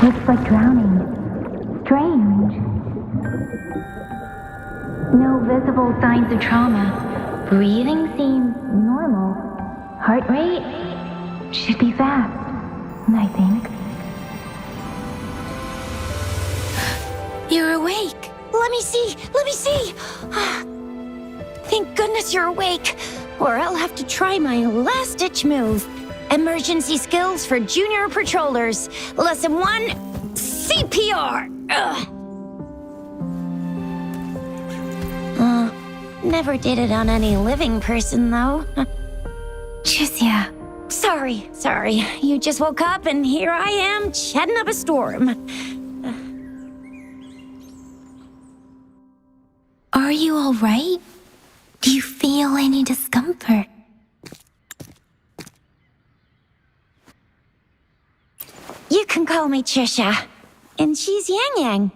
Looks like drowning. Strange. No visible signs of trauma. Breathing seems normal. Heart rate should be fast, I think. You're awake. Let me see. Let me see. Thank goodness you're awake. Or I'll have to try my last-ditch move. Emergency skills for junior patrollers. Lesson 1, CPR. Never did it on any living person, though. Jusia. Sorry. You just woke up and here I am, chatting up a storm. Are you all right? Do you feel any discomfort? You can call me Trisha. And she's Yang Yang.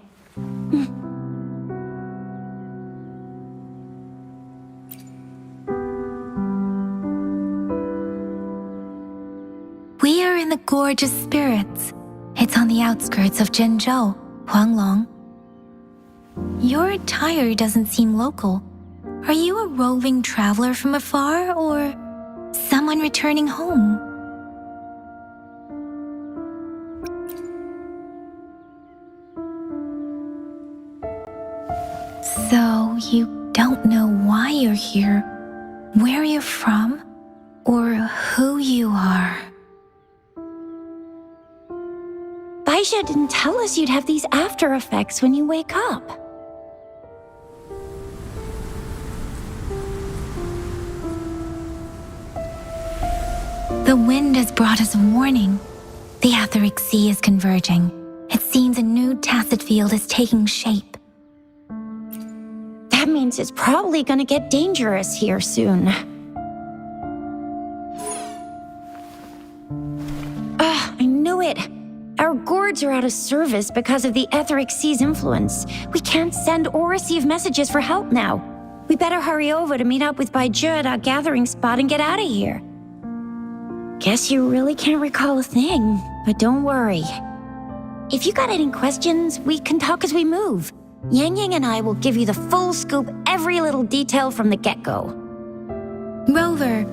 We are in the Gorgeous Spirits. It's on the outskirts of Zhenzhou, Huanglong. Your attire doesn't seem local. Are you a roving traveler from afar, or someone returning home? So you don't know why you're here, where you're from, or who you are. Baisha didn't tell us you'd have these after effects when you wake up. The wind has brought us a warning. The Etheric Sea is converging. It seems a new tacit field is taking shape. That means it's probably gonna get dangerous here soon. I knew it. Our gourds are out of service because of the Etheric Sea's influence. We can't send or receive messages for help now. We better hurry over to meet up with Baizhi at our gathering spot and get out of here. Guess you really can't recall a thing, but don't worry. If you got any questions, we can talk as we move. Yang Yang and I will give you the full scoop, every little detail from the get-go. Rover,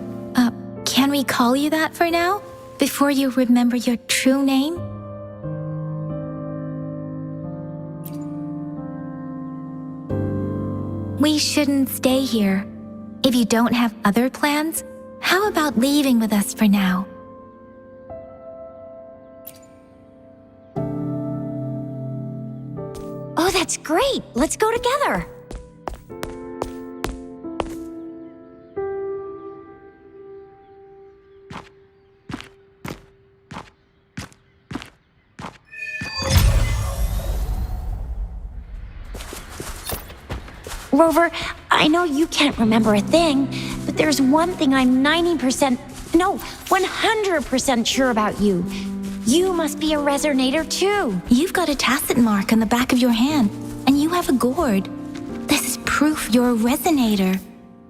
can we call you that for now? Before you remember your true name? We shouldn't stay here. If you don't have other plans, how about leaving with us for now? Oh, that's great! Let's go together! Rover, I know you can't remember a thing, but there's one thing I'm 100% sure about you. You must be a resonator too. You've got a tacit mark on the back of your hand, and you have a gourd. This is proof you're a resonator.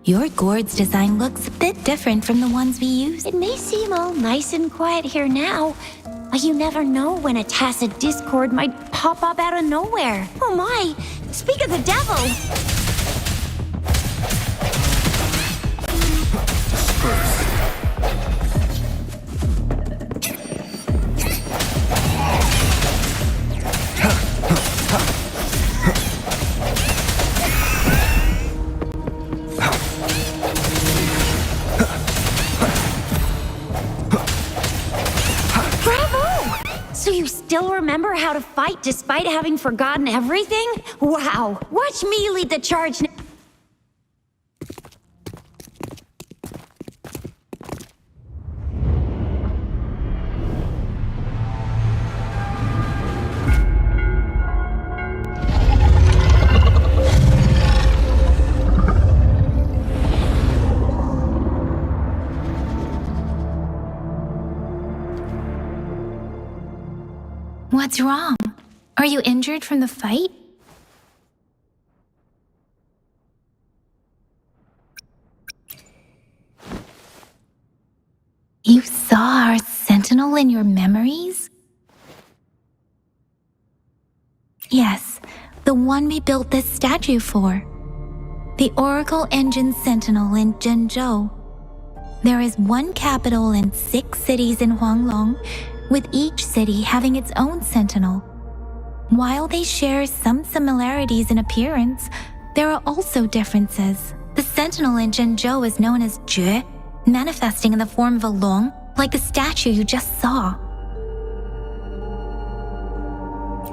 Your gourd's design looks a bit different from the ones we use. It may seem all nice and quiet here now, but you never know when a tacit discord might pop up out of nowhere. Oh my, speak of the devil! Still remember how to fight despite having forgotten everything? Wow! Watch me lead the charge now. What's wrong? Are you injured from the fight? You saw our sentinel in your memories? Yes, the one we built this statue for. The Oracle Engine Sentinel in Zhenzhou. There is one capital and 6 cities in Huanglong, with each city having its own sentinel. While they share some similarities in appearance, there are also differences. The sentinel in Zhenzhou is known as Jue, manifesting in the form of a long, like the statue you just saw.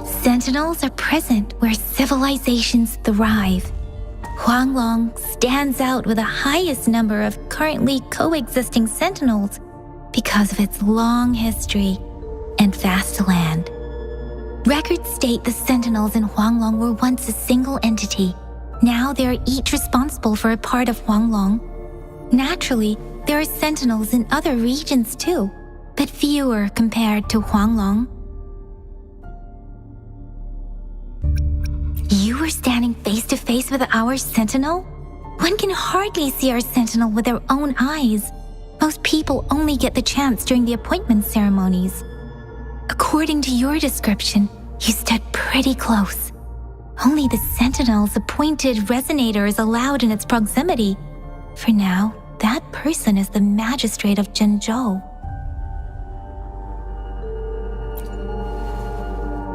Sentinels are present where civilizations thrive. Huanglong stands out with the highest number of currently coexisting sentinels because of its long history and vast land. Records state the sentinels in Huanglong were once a single entity. Now they are each responsible for a part of Huanglong. Naturally, there are sentinels in other regions too, but fewer compared to Huanglong. You were standing face to face with our sentinel? One can hardly see our sentinel with their own eyes. Most people only get the chance during the appointment ceremonies. According to your description, you stood pretty close. Only the sentinel's appointed resonator is allowed in its proximity. For now, that person is the magistrate of Zhenzhou.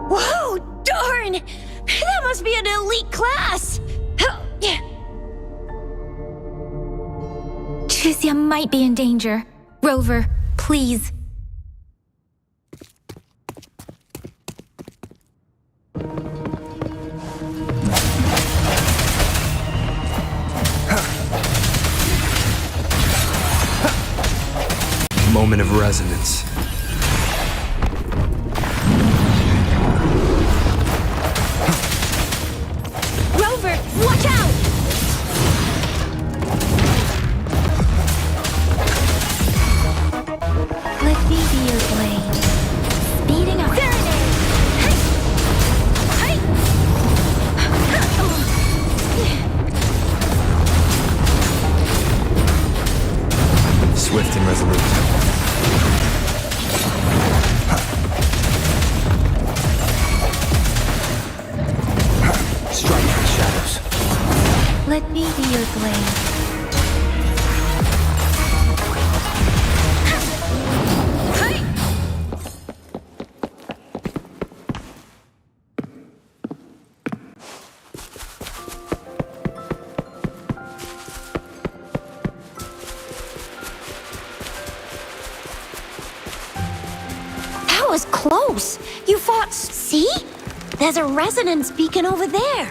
Whoa, darn! That must be an elite class! Tricia might be in danger. Rover, please. Moment of resonance. Rover, watch out! Let me be your blade. Speeding up. Swift and resolute. Strike the shadows. Let me be your blade. That was close. You fought. See? There's a resonance beacon over there.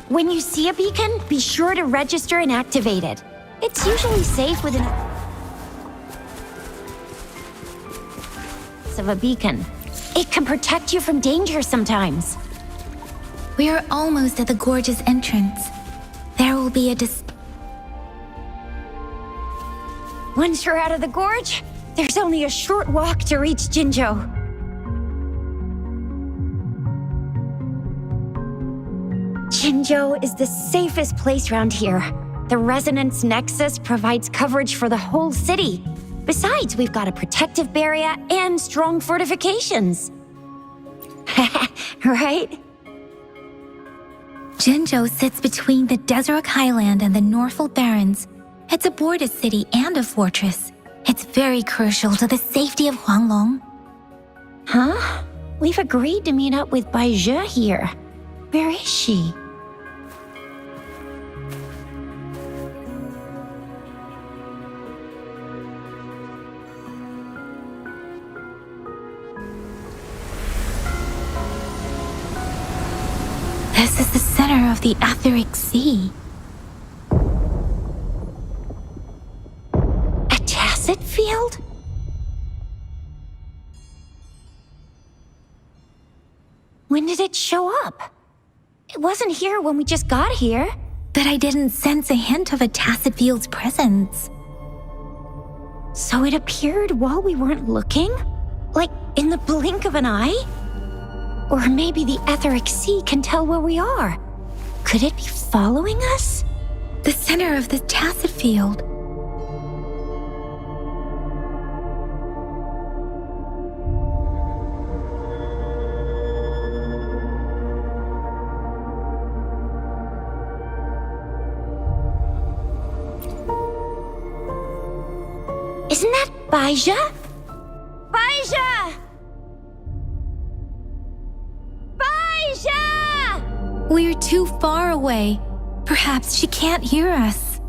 When you see a beacon, be sure to register and activate it. It's usually safe within of a beacon. It can protect you from danger sometimes. We are almost at the gorge's entrance. There will be a Once you're out of the gorge, there's only a short walk to reach Jinzhou. Jinzhou is the safest place around here. The Resonance Nexus provides coverage for the whole city. Besides, we've got a protective barrier and strong fortifications. Right? Zhenzhou sits between the Deseret Highland and the Norfolk Barrens. It's a border city and a fortress. It's very crucial to the safety of Huanglong. Huh? We've agreed to meet up with Bai Zhe here. Where is she? This is the center of the Etheric Sea. A tacit field? When did it show up? It wasn't here when we just got here. But I didn't sense a hint of a tacit field's presence. So it appeared while we weren't looking? Like in the blink of an eye? Or maybe the Etheric Sea can tell where we are. Could it be following us? The center of the tacit field. Isn't that Baija? Baija! Baija! We're too far away. Perhaps she can't hear us.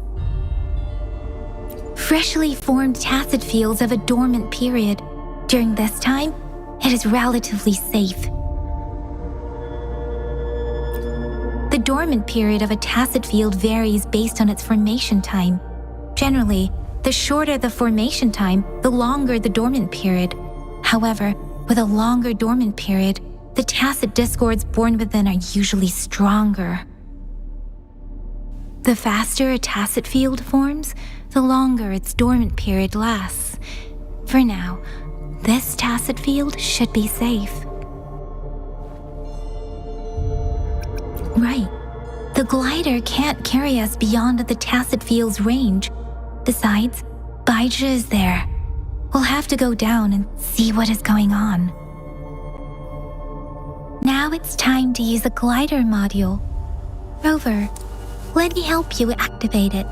Freshly formed tacet fields have a dormant period. During this time, it is relatively safe. The dormant period of a tacet field varies based on its formation time. Generally, the shorter the formation time, the longer the dormant period. However, with a longer dormant period, the tacet discords born within are usually stronger. The faster a tacet field forms, the longer its dormant period lasts. For now, this tacet field should be safe. Right. The glider can't carry us beyond the tacet field's range. Besides, Baija is there. We'll have to go down and see what is going on. Now it's time to use the glider module. Rover, let me help you activate it.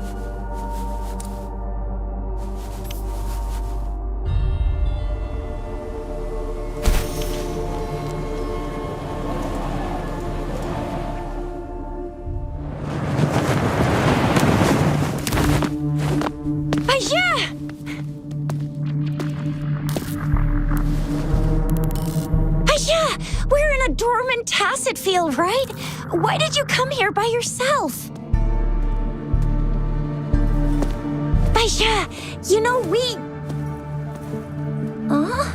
Dormant tacet field, right? Why did you come here by yourself? Baija, you know we... Huh?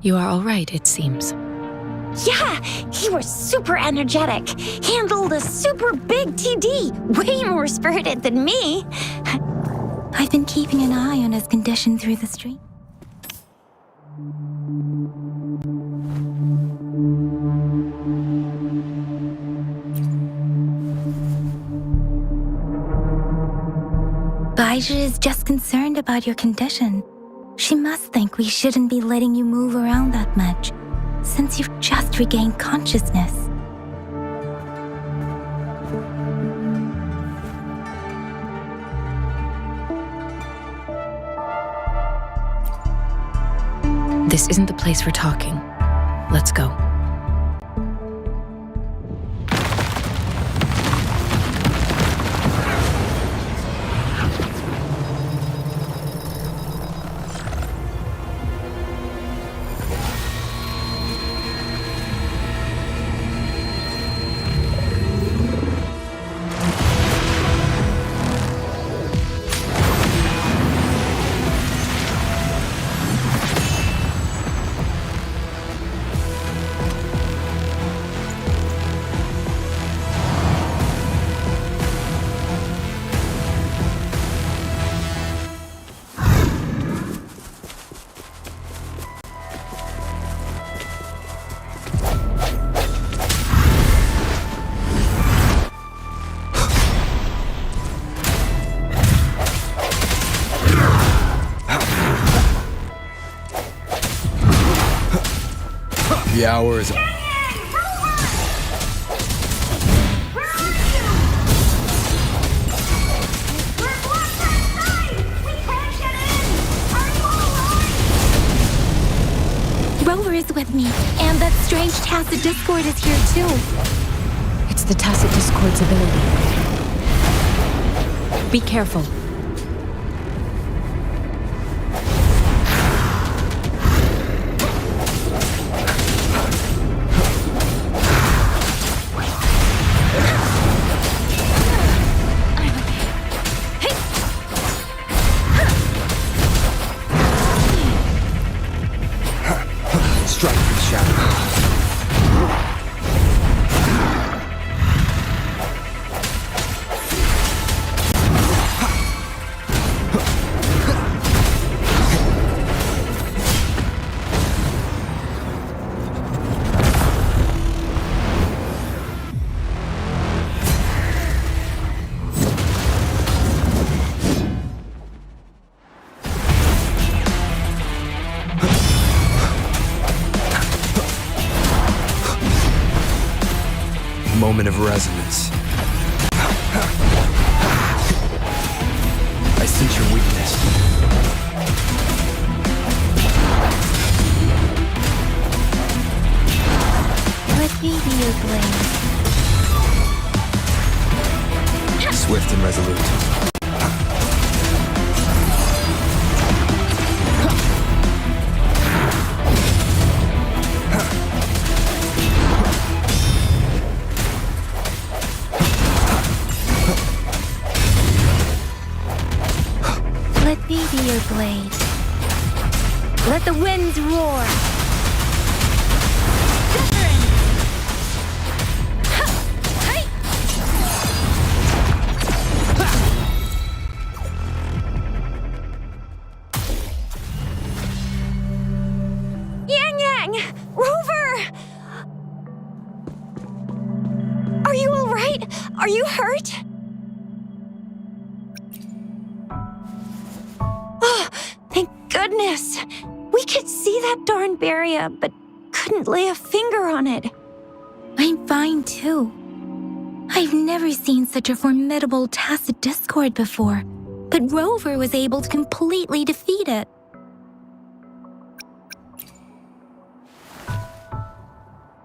You are all right, it seems. Yeah, he was super energetic. Handled a super big TD. Way more spirited than me. I've been keeping an eye on his condition through the stream. Baija is just concerned about your condition. She must think we shouldn't be letting you move around that much, since you've just regained consciousness. This isn't the place for talking. Let's go. The hour is... Rover is with me, and that strange tacet discord is here too. It's the tacet discord's ability. Be careful. Strike the shadow. moment of resonance. I sense your weakness. Let me be your blade. Swift and resolute. Let me be your blade. Let the winds roar. Wuthering! Yang! Rover! Are you all right? Are you hurt? Oh, thank goodness. We could see that darn barrier, but couldn't lay a finger on it. I'm fine too. I've never seen such a formidable tacit discord before, but Rover was able to completely defeat it.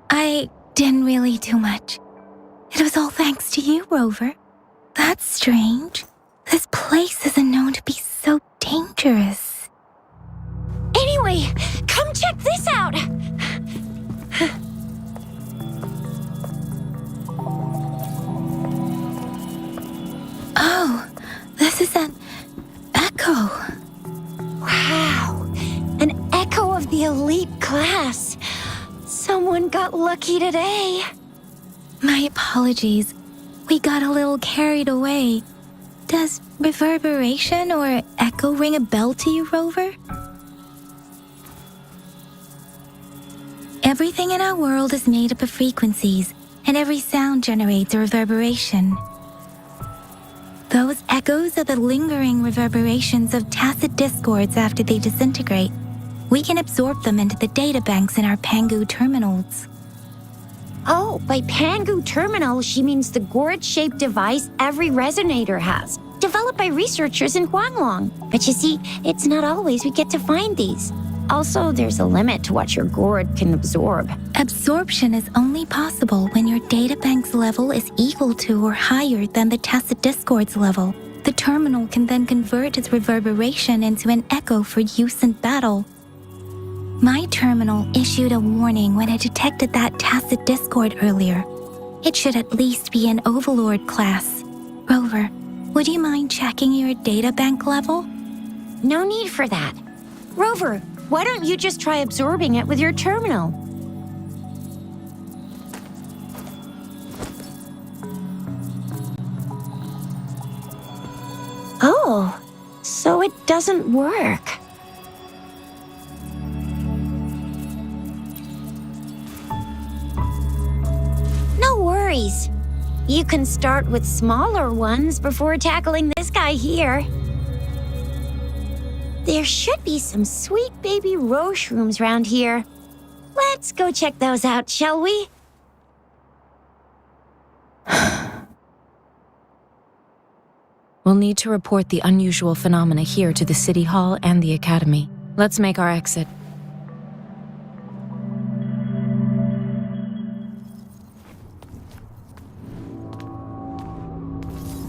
I didn't really do much. It was all thanks to you, Rover. That's strange. This place isn't known to be so dangerous. Anyway, come check this out. Oh, this is an echo. Wow, an echo of the elite class. Someone got lucky today. My apologies. We got a little carried away. Does reverberation or echo ring a bell to you, Rover? Everything in our world is made up of frequencies, and every sound generates a reverberation. Those echoes are the lingering reverberations of tacit discords after they disintegrate. We can absorb them into the data banks in our Pangu terminals. Oh, by Pangu terminal, she means the gourd-shaped device every resonator has, developed by researchers in Huanglong. But you see, it's not always we get to find these. Also, there's a limit to what your gourd can absorb. Absorption is only possible when your databank's level is equal to or higher than the tacit discord's level. The terminal can then convert its reverberation into an echo for use in battle. My terminal issued a warning when it detected that tacit discord earlier. It should at least be an Overlord class. Rover, would you mind checking your databank level? No need for that. Rover, why don't you just try absorbing it with your terminal? Oh, so it doesn't work. No worries. You can start with smaller ones before tackling this guy here. There should be some sweet baby roshrooms around here. Let's go check those out, shall we? We'll need to report the unusual phenomena here to the City Hall and the Academy. Let's make our exit.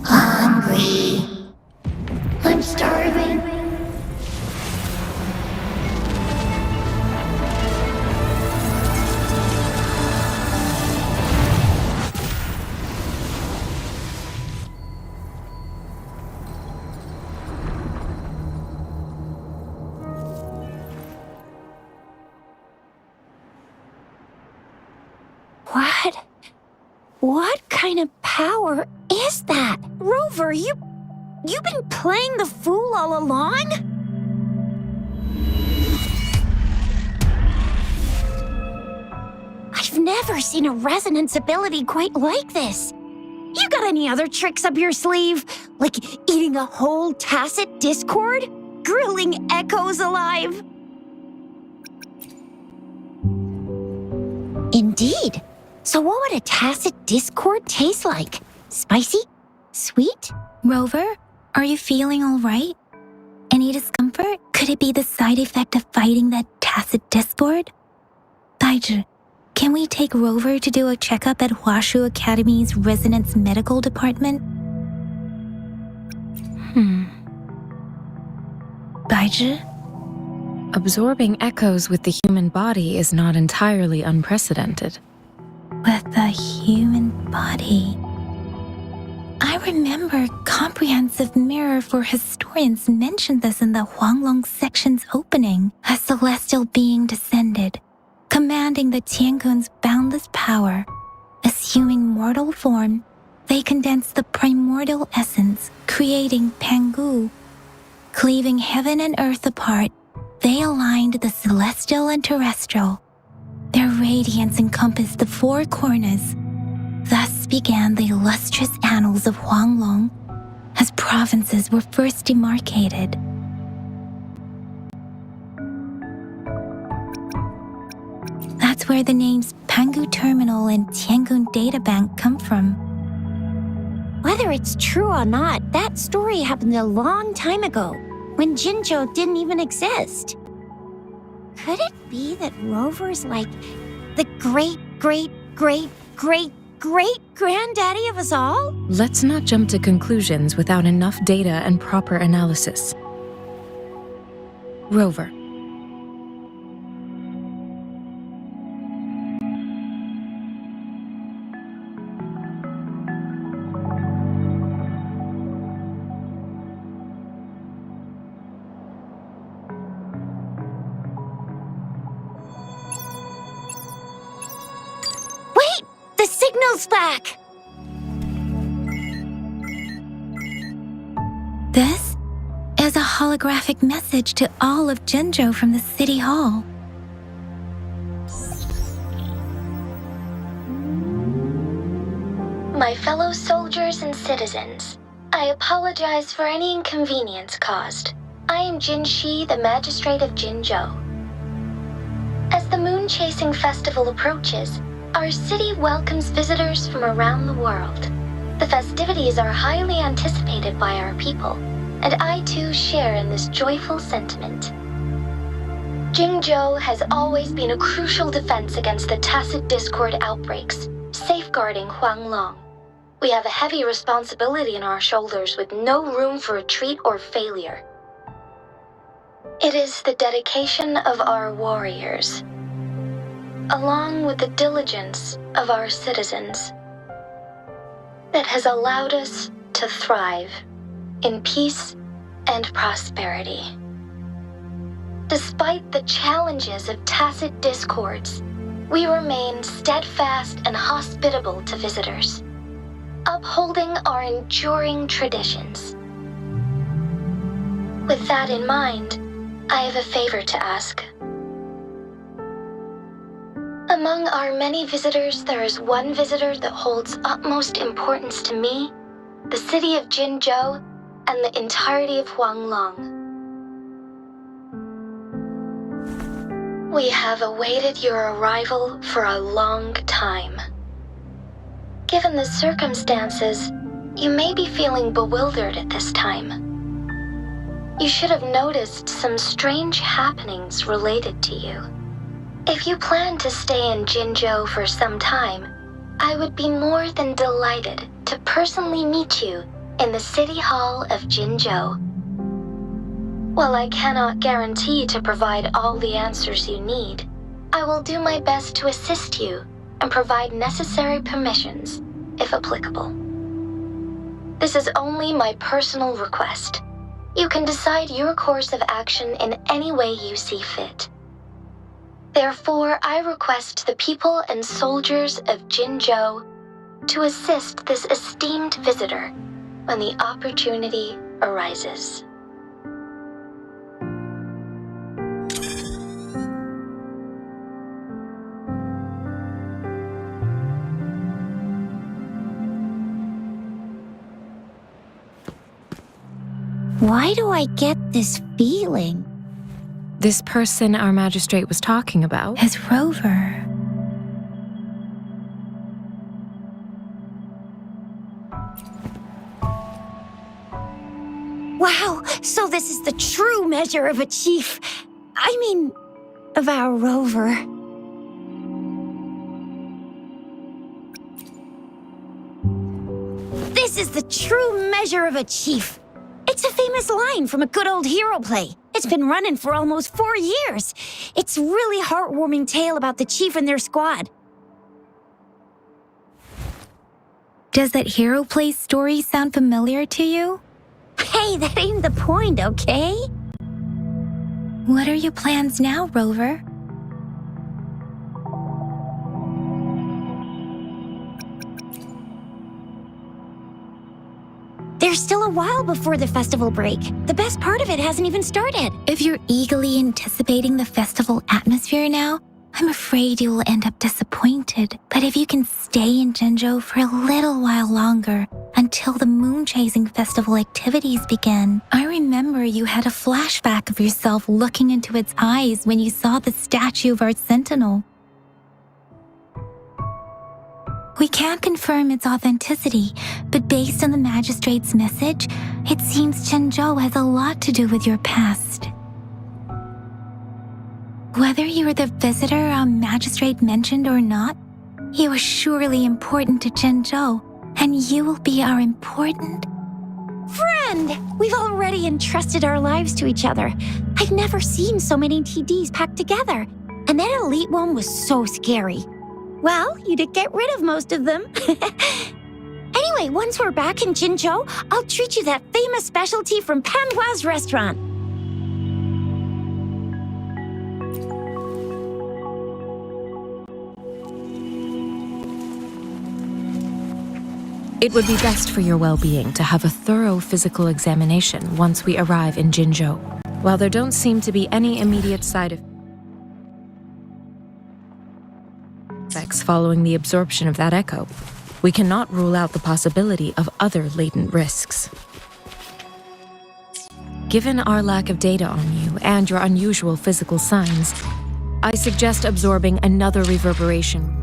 Hungry. I'm starving. What kind of power is that? Rover, you've been playing the fool all along? I've never seen a resonance ability quite like this. You got any other tricks up your sleeve? Like eating a whole tacit discord? Grilling echoes alive? Indeed. So what would a tacit discord taste like? Spicy? Sweet? Rover, are you feeling all right? Any discomfort? Could it be the side effect of fighting that tacit discord? Daiji, can we take Rover to do a checkup at Hwashu Academy's Resonance Medical Department? Daiji? Absorbing echoes with the human body is not entirely unprecedented. With the human body. I remember Comprehensive Mirror for Historians mentioned this in the Huanglong section's opening. A celestial being descended, commanding the Tiankun's boundless power. Assuming mortal form, they condensed the primordial essence, creating Pangu. Cleaving heaven and earth apart, they aligned the celestial and terrestrial. Their radiance encompassed the four corners. Thus began the illustrious annals of Huanglong, as provinces were first demarcated. That's where the names Pangu Terminal and Tiangun Data Bank come from. Whether it's true or not, that story happened a long time ago, when Jinzhou didn't even exist. Could it be that Rover's like the great-great-great-great-great-granddaddy of us all? Let's not jump to conclusions without enough data and proper analysis. Rover. The signal's back! This is a holographic message to all of Jinzhou from the City Hall. My fellow soldiers and citizens, I apologize for any inconvenience caused. I am Jin Shi, the Magistrate of Jinzhou. As the Moon Chasing Festival approaches, our city welcomes visitors from around the world. The festivities are highly anticipated by our people, and I too share in this joyful sentiment. Jinzhou has always been a crucial defense against the tacit discord outbreaks, safeguarding Huanglong. We have a heavy responsibility on our shoulders with no room for retreat or failure. It is the dedication of our warriors, along with the diligence of our citizens, that has allowed us to thrive in peace and prosperity. Despite the challenges of tacit discords, we remain steadfast and hospitable to visitors, upholding our enduring traditions. With that in mind, I have a favor to ask. Among our many visitors, there is one visitor that holds utmost importance to me, the city of Jinzhou, and the entirety of Huanglong. We have awaited your arrival for a long time. Given the circumstances, you may be feeling bewildered at this time. You should have noticed some strange happenings related to you. If you plan to stay in Jinzhou for some time, I would be more than delighted to personally meet you in the City Hall of Jinzhou. While I cannot guarantee to provide all the answers you need, I will do my best to assist you and provide necessary permissions, if applicable. This is only my personal request. You can decide your course of action in any way you see fit. Therefore, I request the people and soldiers of Jinzhou to assist this esteemed visitor when the opportunity arises. Why do I get this feeling? This person our magistrate was talking about? As Rover. So this is the true measure of a chief. I mean, of our rover. This is the true measure of a chief. It's a famous line from a good old hero play. It's been running for almost 4 years. It's a really heartwarming tale about the chief and their squad. Does that hero play story sound familiar to you? Hey, that ain't the point, okay? What are your plans now, Rover? There's still a while before the festival break. The best part of it hasn't even started. If you're eagerly anticipating the festival atmosphere now, I'm afraid you will end up disappointed. But if you can stay in Jinzhou for a little while longer, until the moon-chasing festival activities begin, I remember you had a flashback of yourself looking into its eyes when you saw the statue of our sentinel. We can't confirm its authenticity, but based on the magistrate's message, it seems Jinzhou has a lot to do with your past. Whether you were the visitor our magistrate mentioned or not, you are surely important to Jinzhou, and you will be our important Friend! We've already entrusted our lives to each other. I've never seen so many TDs packed together. And that elite one was so scary. Well, you did get rid of most of them. Anyway, once we're back in Jinzhou, I'll treat you that famous specialty from Panhua's restaurant. It would be best for your well-being to have a thorough physical examination once we arrive in Jinzhou. While there don't seem to be any immediate side effects following the absorption of that echo, we cannot rule out the possibility of other latent risks. Given our lack of data on you and your unusual physical signs, I suggest absorbing another reverberation.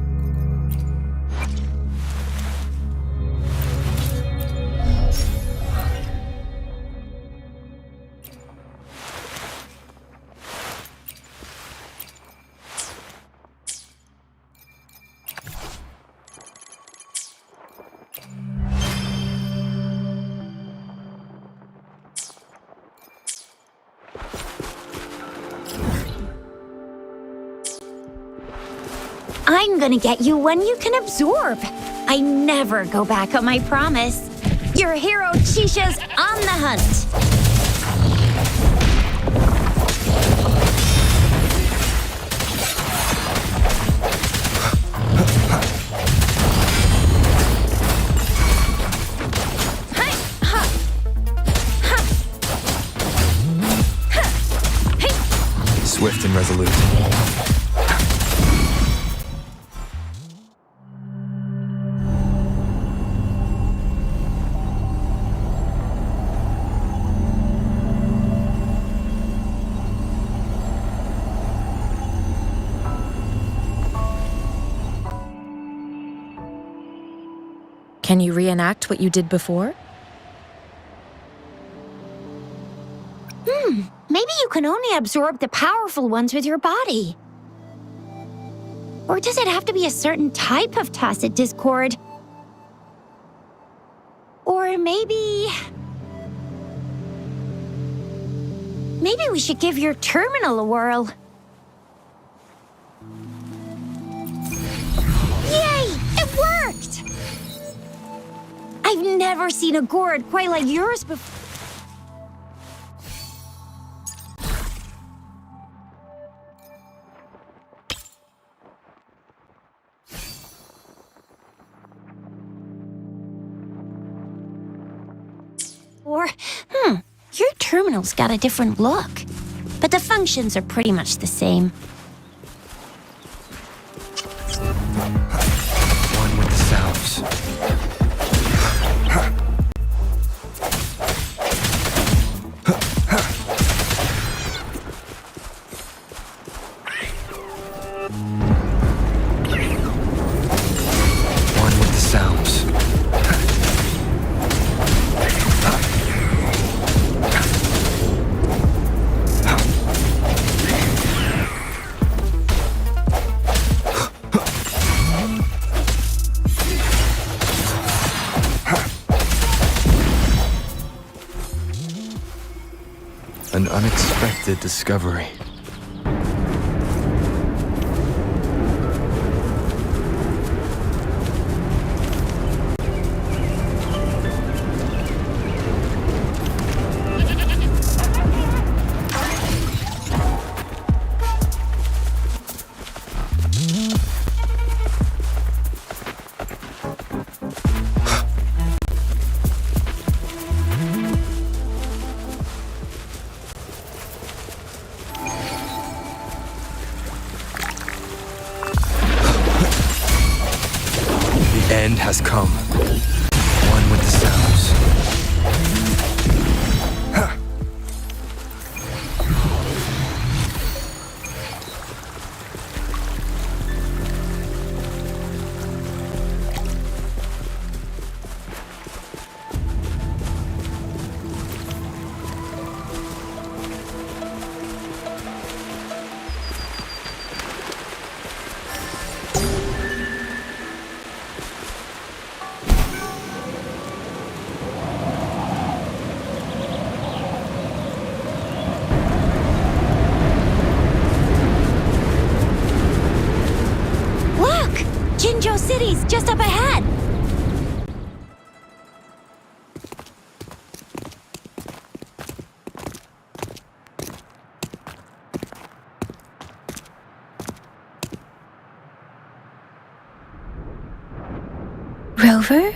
I'm gonna get you one you can absorb. I never go back on my promise. Your hero Chisha's on the hunt. Swift and resolute. Can you reenact what you did before? Maybe you can only absorb the powerful ones with your body. Or does it have to be a certain type of tacit discord? Or maybe we should give your terminal a whirl. Yay! It worked! I've never seen a gourd quite like yours before. Your terminal's got a different look, but the functions are pretty much the same. One with the salves. One with the salves. unexpected discovery. The end has come. One with the sounds. Look! Jinzhou City's just up ahead! Rover?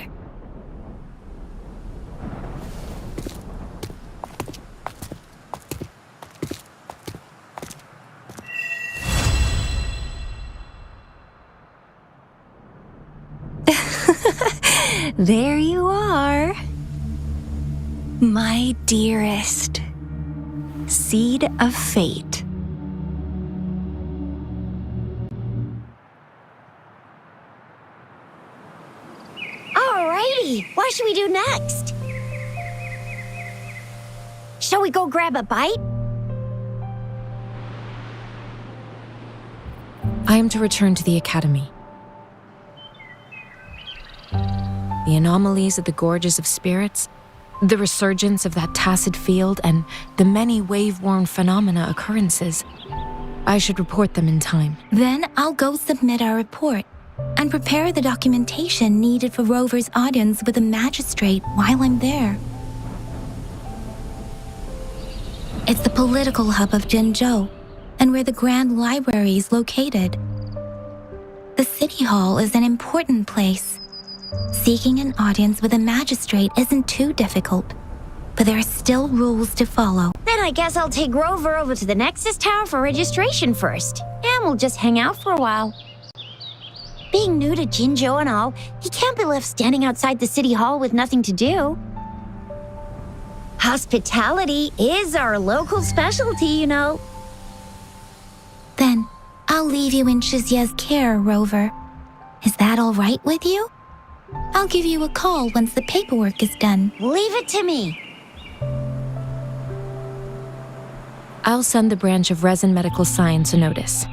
There you are. My dearest. Seed of fate. Alrighty, what should we do next? Shall we go grab a bite? I am to return to the Academy. The anomalies at the Gorges of Spirits, the resurgence of that tacit field, and the many wave-worn phenomena occurrences. I should report them in time. Then I'll go submit our report and prepare the documentation needed for Rover's audience with the magistrate while I'm there. It's the political hub of Jinzhou and where the Grand Library is located. The City Hall is an important place. Seeking an audience with a magistrate isn't too difficult, but there are still rules to follow. Then I guess I'll take Rover over to the Nexus Tower for registration first, and we'll just hang out for a while. Being new to Jinzhou and all, he can't be left standing outside the City Hall with nothing to do. Hospitality is our local specialty, you know. Then I'll leave you in Shizia's care, Rover. Is that all right with you? I'll give you a call once the paperwork is done. Leave it to me. I'll send the branch of Resin Medical Science a notice.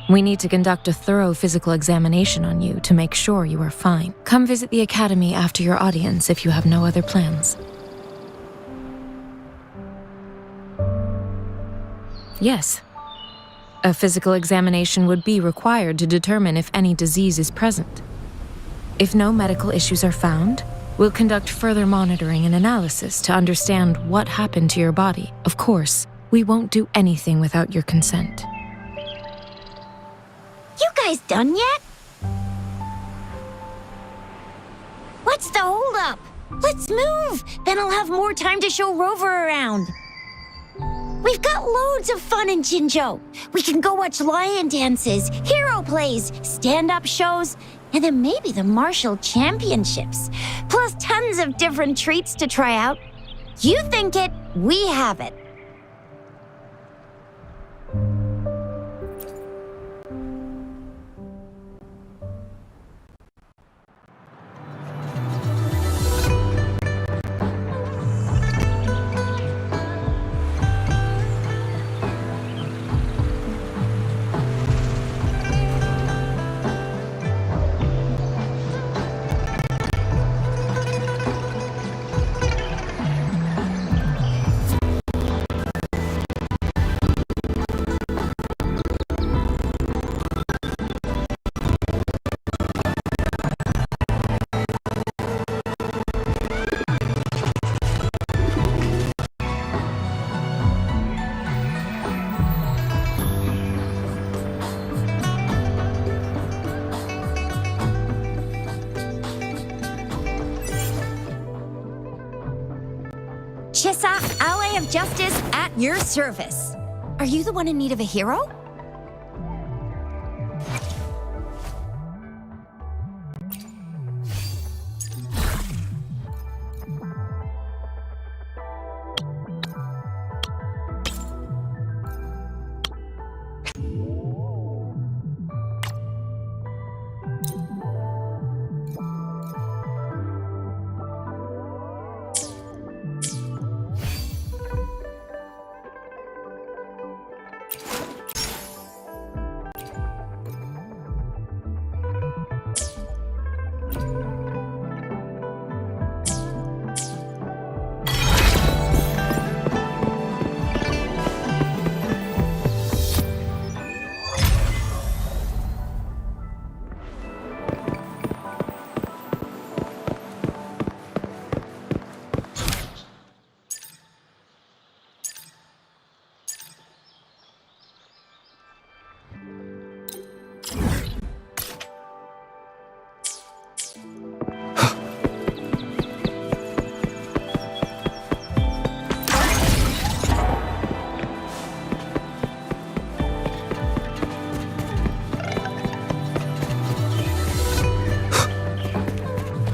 We need to conduct a thorough physical examination on you to make sure you are fine. Come visit the Academy after your audience if you have no other plans. Yes. A physical examination would be required to determine if any disease is present. If no medical issues are found, we'll conduct further monitoring and analysis to understand what happened to your body. Of course, we won't do anything without your consent. You guys done yet? What's the holdup? Let's move! Then I'll have more time to show Rover around. We've got loads of fun in Jinzhou. We can go watch lion dances, hero plays, stand-up shows, and then maybe the martial championships. Plus tons of different treats to try out. You think it, we have it. Chissa, ally of justice, at your service. Are you the one in need of a hero?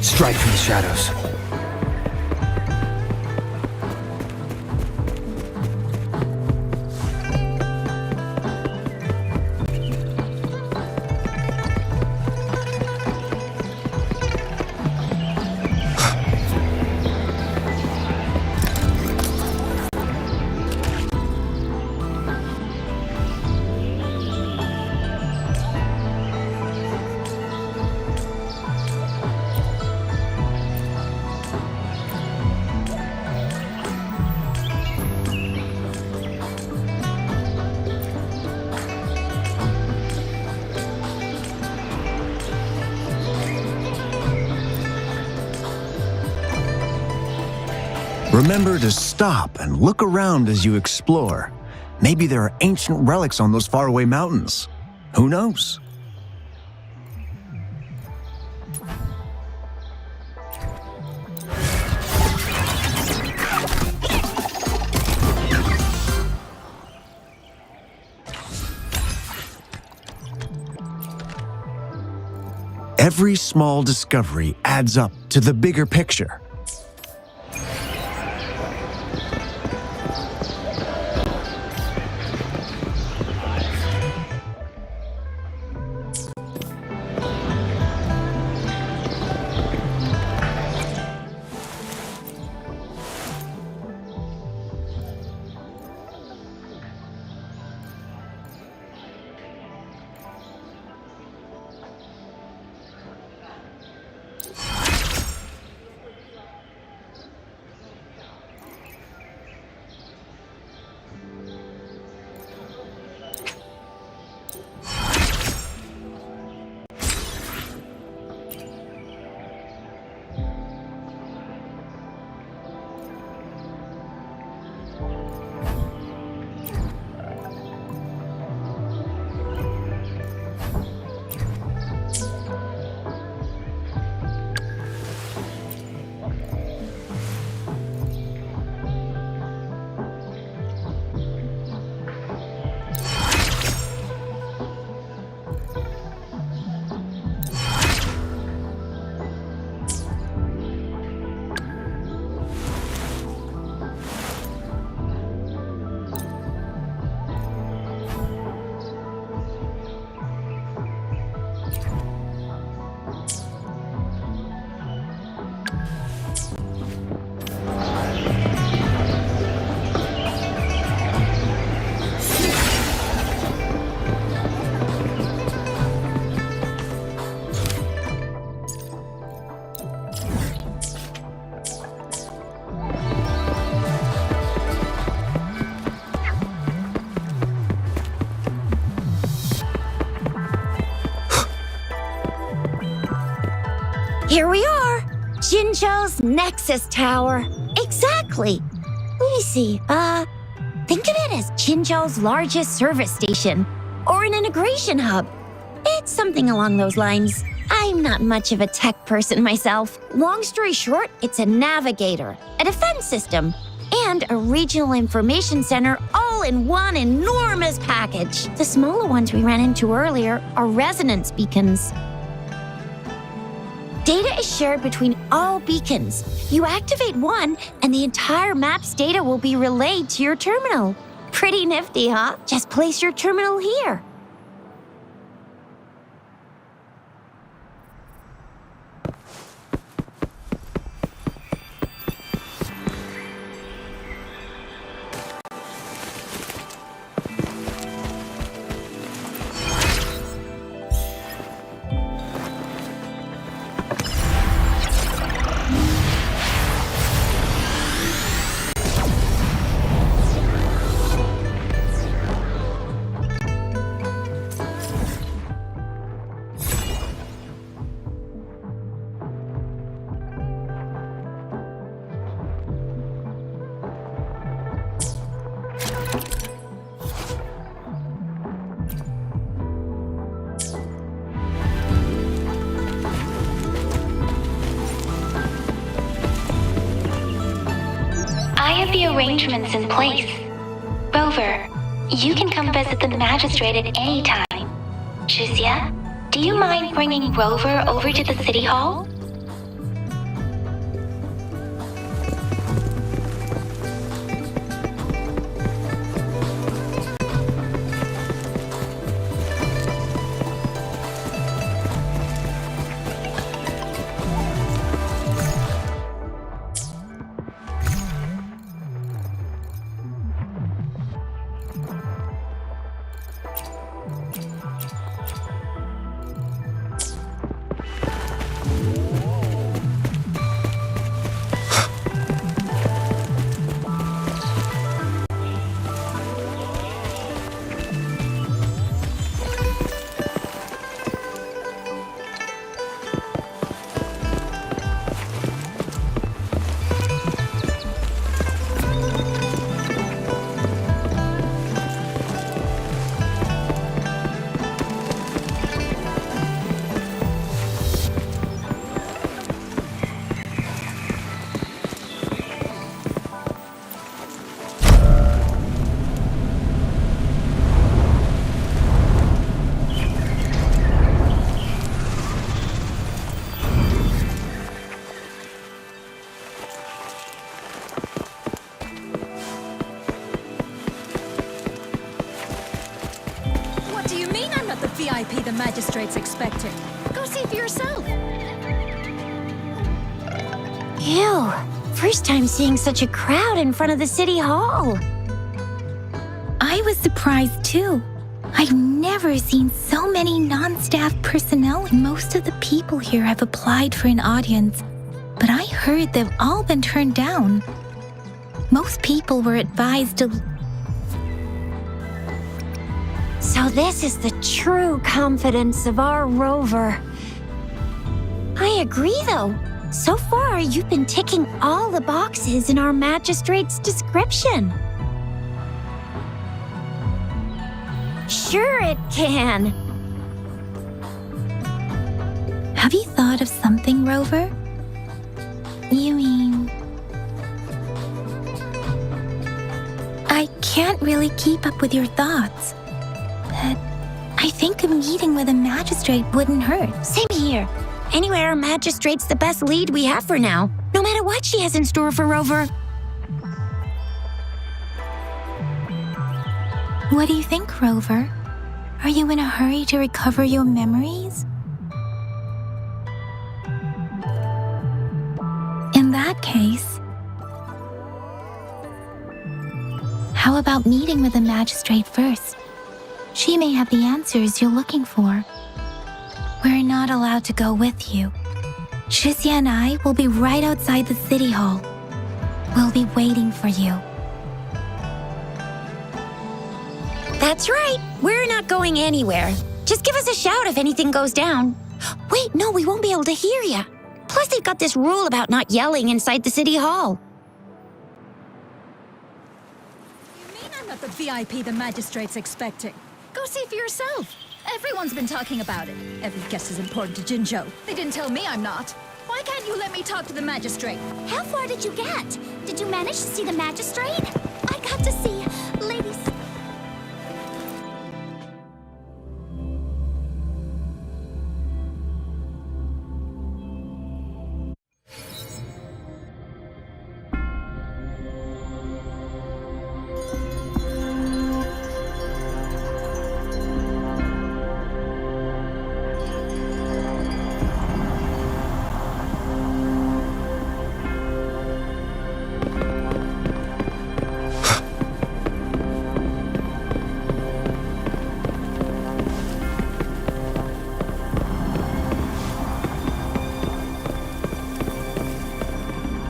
Strike from the shadows. Remember to stop and look around as you explore. Maybe there are ancient relics on those faraway mountains. Who knows? Every small discovery adds up to the bigger picture. Here we are! Jinzhou's Nexus Tower. Exactly. Let me see. Think of it as Jinzhou's largest service station, or an integration hub. It's something along those lines. I'm not much of a tech person myself. Long story short, it's a navigator, a defense system, and a regional information center all in one enormous package. The smaller ones we ran into earlier are resonance beacons. Data is shared between all beacons. You activate one, and the entire map's data will be relayed to your terminal. Pretty nifty, huh? Just place your terminal here. I have the arrangements in place. Rover, you can come visit the magistrate at any time. Shizia, do you mind bringing Rover over to the city hall? VIP the magistrate's expecting. Go see for yourself. Ew. First time seeing such a crowd in front of the city hall. I was surprised too. I've never seen so many non-staff personnel. Most of the people here have applied for an audience, but I heard they've all been turned down. Most people were advised to... So this is the true confidence of our Rover. I agree, though. So far, you've been ticking all the boxes in our magistrate's description. Sure it can. Have you thought of something, Rover? You mean... I can't really keep up with your thoughts, but I think a meeting with a magistrate wouldn't hurt. Same here. Anyway, our magistrate's the best lead we have for now, no matter what she has in store for Rover. What do you think, Rover? Are you in a hurry to recover your memories? In that case, how about meeting with the magistrate first? She may have the answers you're looking for. We're not allowed to go with you. Shizia and I will be right outside the city hall. We'll be waiting for you. That's right. We're not going anywhere. Just give us a shout if anything goes down. Wait, no, we won't be able to hear you. Plus, they've got this rule about not yelling inside the city hall. You mean I'm not the VIP the magistrate's expecting? Go see for yourself. Everyone's been talking about it. Every guest is important to Jinzhou. They didn't tell me I'm not. Why can't you let me talk to the magistrate? How far did you get? Did Did you manage to see the magistrate? I got to see Lady...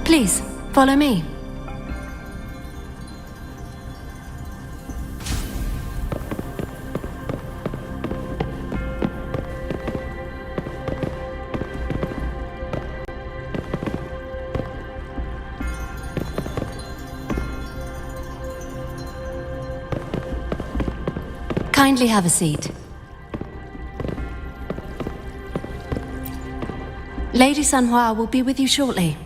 Please, follow me. Kindly have a seat. Lady Sanhua will be with you shortly.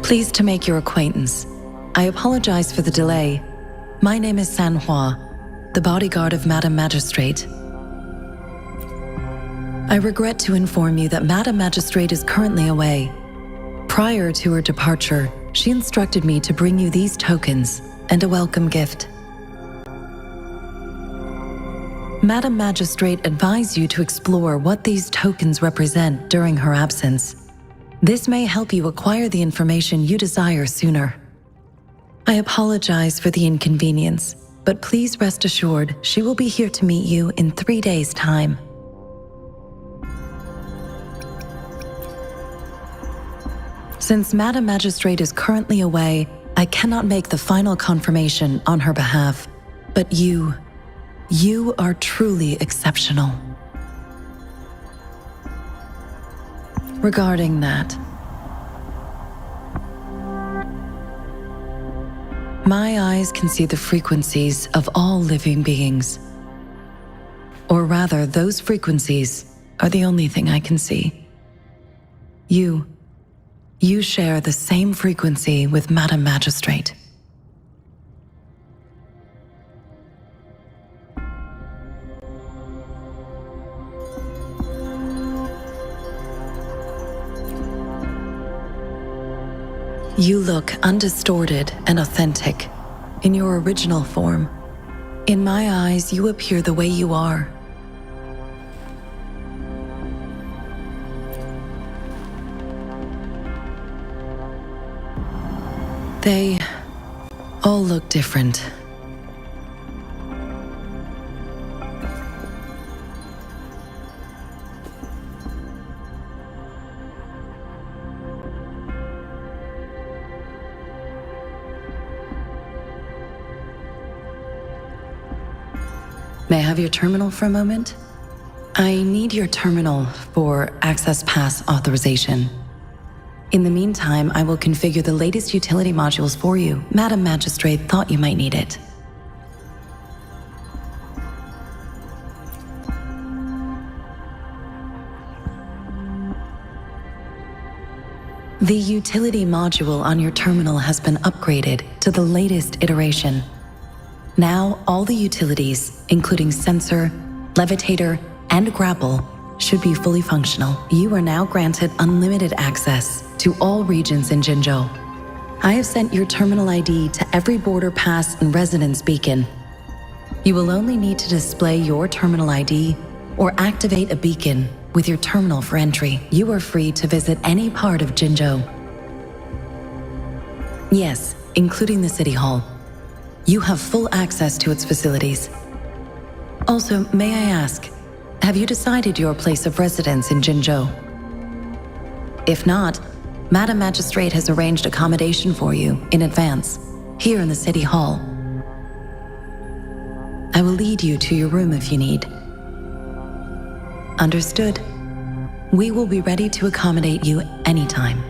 Pleased to make your acquaintance. I apologize for the delay. My name is Sanhua, the bodyguard of Madam Magistrate. I regret to inform you that Madam Magistrate is currently away. Prior to her departure, she instructed me to bring you these tokens and a welcome gift. Madam Magistrate advised you to explore what these tokens represent during her absence. This may help you acquire the information you desire sooner. I apologize for the inconvenience, but please rest assured she will be here to meet you in 3 days' time. Since Madam Magistrate is currently away, I cannot make the final confirmation on her behalf. But you are truly exceptional. Regarding that, my eyes can see the frequencies of all living beings. Or rather, those frequencies are the only thing I can see. You share the same frequency with Madam Magistrate. You look undistorted and authentic in your original form. In my eyes, you appear the way you are. They all look different. May I have your terminal for a moment? I need your terminal for Access Pass authorization. In the meantime, I will configure the latest utility modules for you. Madam Magistrate thought you might need it. The utility module on your terminal has been upgraded to the latest iteration. Now, all the utilities, including sensor, levitator, and grapple, should be fully functional. You are now granted unlimited access to all regions in Jinzhou. I have sent your terminal ID to every border pass and residence beacon. You will only need to display your terminal ID or activate a beacon with your terminal for entry. You are free to visit any part of Jinzhou. Yes, including the City Hall. You have full access to its facilities. Also, may I ask, have you decided your place of residence in Jinzhou? If not, Madam Magistrate has arranged accommodation for you in advance, here in the City Hall. I will lead you to your room if you need. Understood. We will be ready to accommodate you anytime.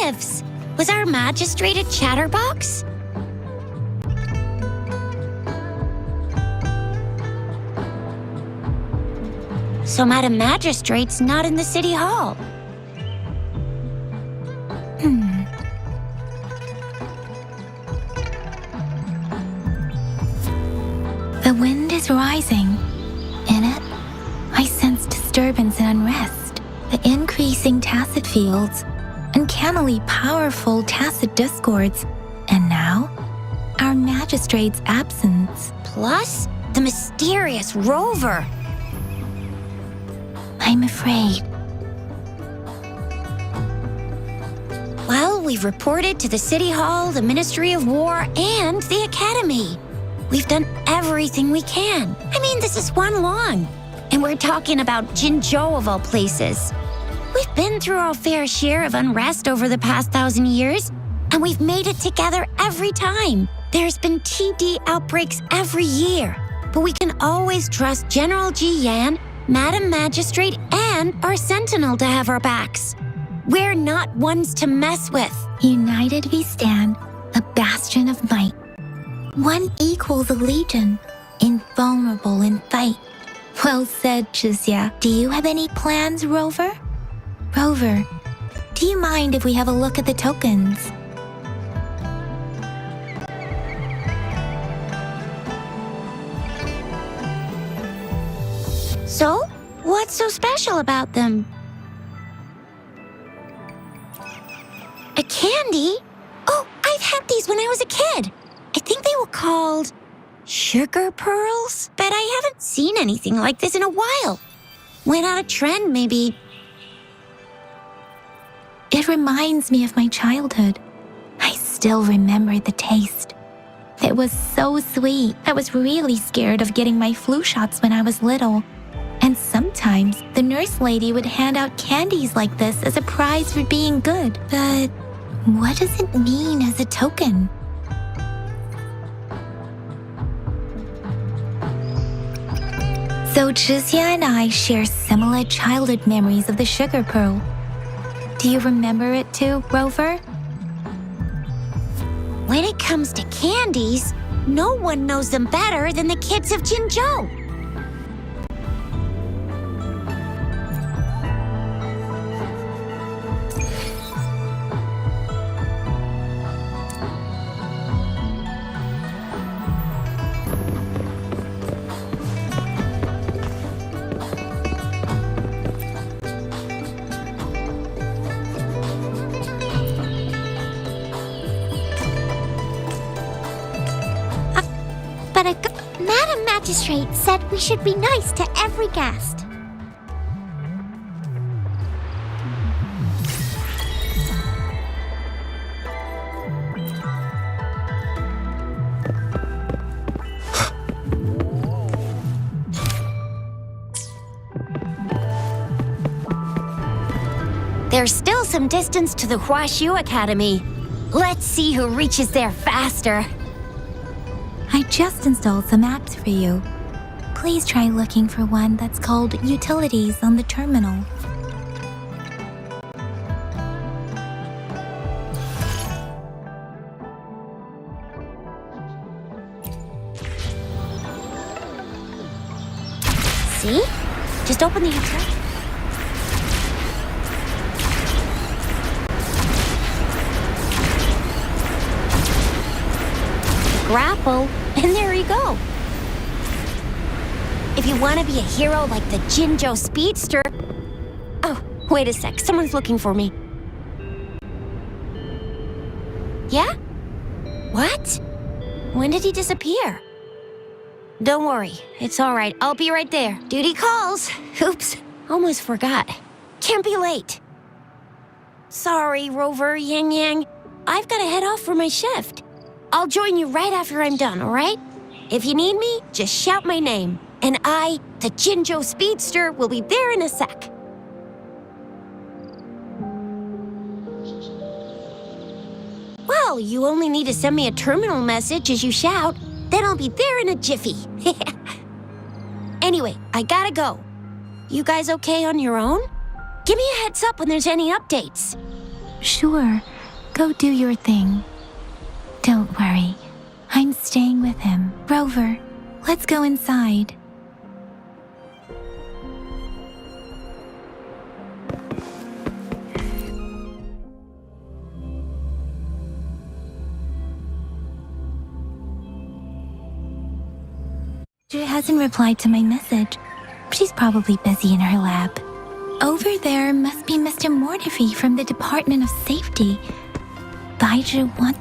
lives. Was our magistrate a chatterbox? So Madam Magistrate's not in the city hall. The wind is rising. In it, I sense disturbance and unrest. The increasing tacit fields, uncannily powerful tacit discords, and now, our magistrate's absence. Plus, the mysterious rover. I'm afraid. Well, we've reported to the City Hall, the Ministry of War, and the Academy. We've done everything we can. I mean, this is one long. And we're talking about Jinzhou of all places. We've been through our fair share of unrest over the past 1,000 years, and we've made it together every time. There's been TD outbreaks every year, but we can always trust General Ji Yan, Madam Magistrate, and our Sentinel to have our backs. We're not ones to mess with. United we stand, a bastion of might. One equals a legion, invulnerable in fight. Well said, Chixia. Do you have any plans, Rover? Rover, do you mind if we have a look at the tokens? So, what's so special about them? A candy? Oh, I've had these when I was a kid. I think they were called sugar pearls, but I haven't seen anything like this in a while. Went out of trend, maybe. It reminds me of my childhood. I still remember the taste. It was so sweet. I was really scared of getting my flu shots when I was little. And sometimes the nurse lady would hand out candies like this as a prize for being good. But what does it mean as a token? So Chixia and I share similar childhood memories of the sugar pearl. Do you remember it too, Rover? When it comes to candies, no one knows them better than the kids of Jinzhou. Madam Magistrate said we should be nice to every guest. There's still some distance to the Huaxiu Academy. Let's see who reaches there faster. I just installed some apps for you. Please try looking for one that's called Utilities on the terminal. See? Just open the utility. Grapple, and there you go. If you want to be a hero like the Jinzhou Speedster... Oh, wait a sec, someone's looking for me. Yeah? What? When did he disappear? Don't worry, it's all right. I'll be right there. Duty calls. Oops, almost forgot. Can't be late. Sorry, Rover, Yang Yang. I've got to head off for my shift. I'll join you right after I'm done, all right? If you need me, just shout my name. And I, the Jinzhou Speedster, will be there in a sec. Well, you only need to send me a terminal message as you shout. Then I'll be there in a jiffy. Anyway, I gotta go. You guys okay on your own? Give me a heads up when there's any updates. Sure. Go do your thing. Don't worry. I'm staying with him. Rover, let's go inside. She hasn't replied to my message. She's probably busy in her lab. Over there must be Mr. Mortifi from the Department of Safety. Baiju wants...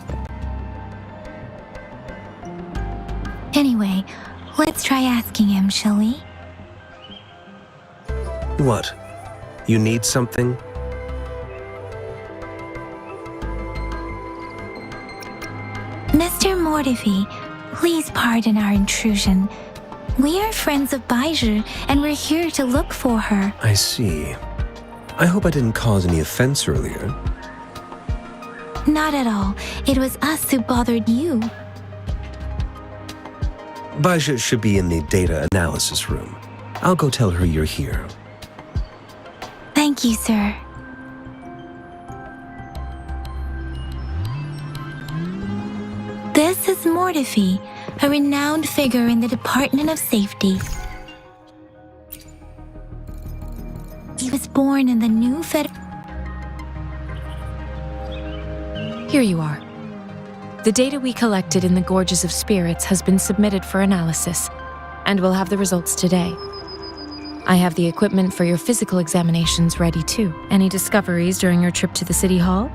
Anyway, let's try asking him, shall we? What? You need something? Mr. Mortifi, please pardon our intrusion. We are friends of Baiju, and we're here to look for her. I see. I hope I didn't cause any offense earlier. Not at all. It was us who bothered you. Baja should be in the data analysis room. I'll go tell her you're here. Thank you, sir. This is Mortifi, a renowned figure in the Department of Safety. He was born in the new Here you are. The data we collected in the Gorges of Spirits has been submitted for analysis, and we'll have the results today. I have the equipment for your physical examinations ready too. Any discoveries during your trip to the City Hall?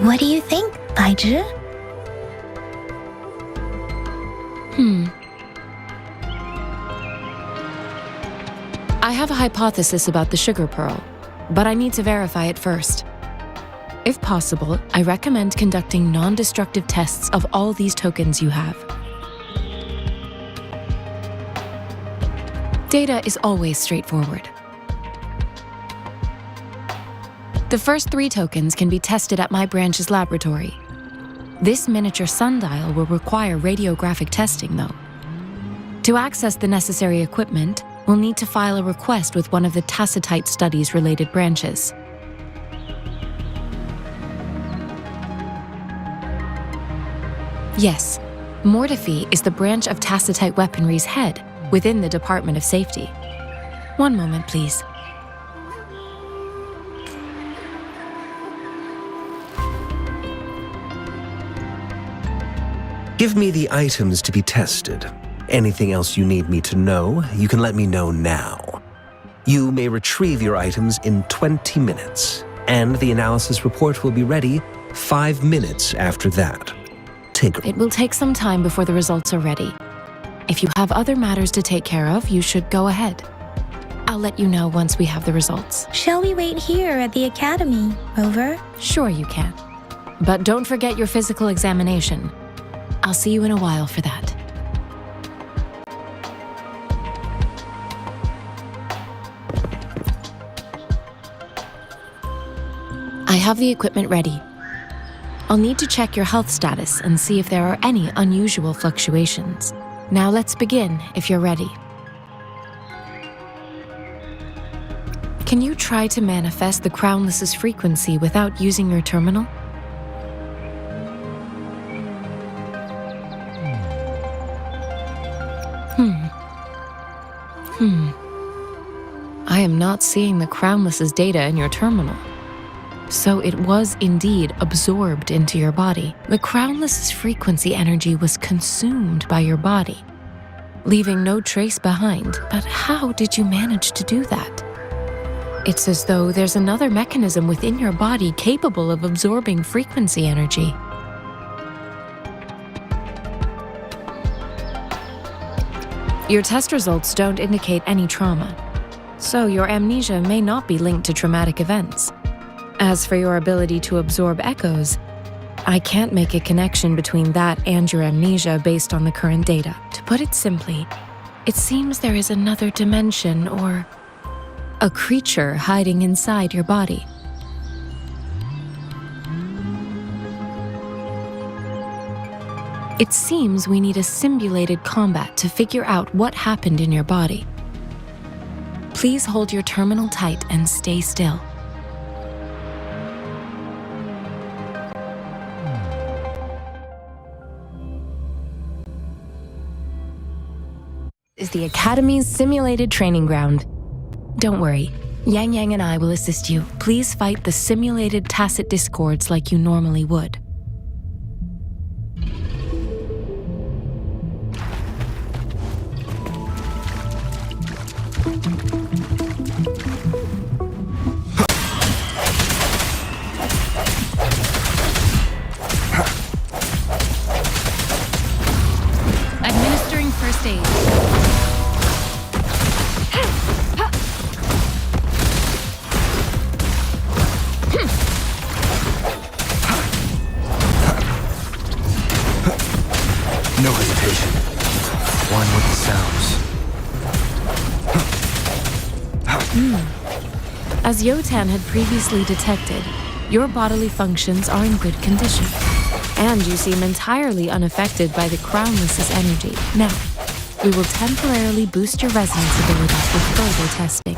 What do you think, Baiju? I have a hypothesis about the sugar pearl, but I need to verify it first. If possible, I recommend conducting non-destructive tests of all these tokens you have. Data is always straightforward. The first 3 tokens can be tested at my branch's laboratory. This miniature sundial will require radiographic testing, though. To access the necessary equipment, we'll need to file a request with one of the Tacitite Studies-related branches. Yes, Mortifi is the branch of Tacitite Weaponry's head within the Department of Safety. One moment, please. Give me the items to be tested. Anything else you need me to know, you can let me know now. You may retrieve your items in 20 minutes, and the analysis report will be ready 5 minutes after that. It will take some time before the results are ready. If you have other matters to take care of, you should go ahead. I'll let you know once we have the results. Shall we wait here at the academy, Rover? Sure you can. But don't forget your physical examination. I'll see you in a while for that. I have the equipment ready. I'll need to check your health status and see if there are any unusual fluctuations. Now let's begin, if you're ready. Can you try to manifest the Crownless's frequency without using your terminal? I am not seeing the Crownless's data in your terminal. So it was indeed absorbed into your body. The Crownless's frequency energy was consumed by your body, leaving no trace behind. But how did you manage to do that? It's as though there's another mechanism within your body capable of absorbing frequency energy. Your test results don't indicate any trauma, so your amnesia may not be linked to traumatic events. As for your ability to absorb echoes, I can't make a connection between that and your amnesia based on the current data. To put it simply, it seems there is another dimension or a creature hiding inside your body. It seems we need a simulated combat to figure out what happened in your body. Please hold your terminal tight and stay still. Is the Academy's simulated training ground. Don't worry, Yang Yang and I will assist you. Please fight the simulated tacit discords like you normally would. Administering first aid. No hesitation. One with the sounds. As Yotan had previously detected, your bodily functions are in good condition, and you seem entirely unaffected by the Crownless's energy. Now, we will temporarily boost your resonance abilities with further testing.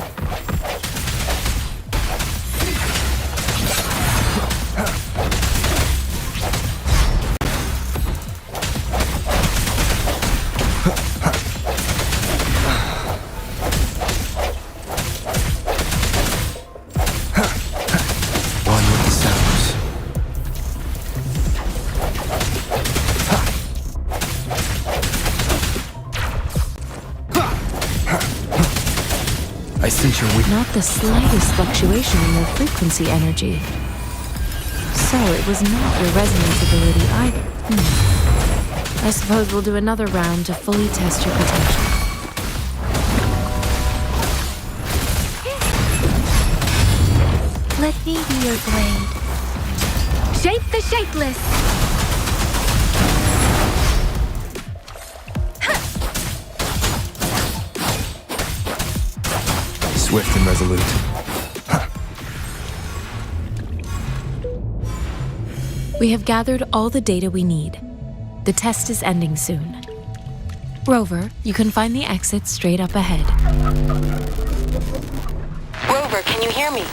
One with the sounds. I sense your weakness. Not the slightest fluctuation in your frequency energy. So it was not your resonance ability either. I suppose we'll do another round to fully test your potential. Let me be your blade. Shape the shapeless! Swift and resolute. We have gathered all the data we need. The test is ending soon. Rover, you can find the exit straight up ahead. Rover, can you hear me?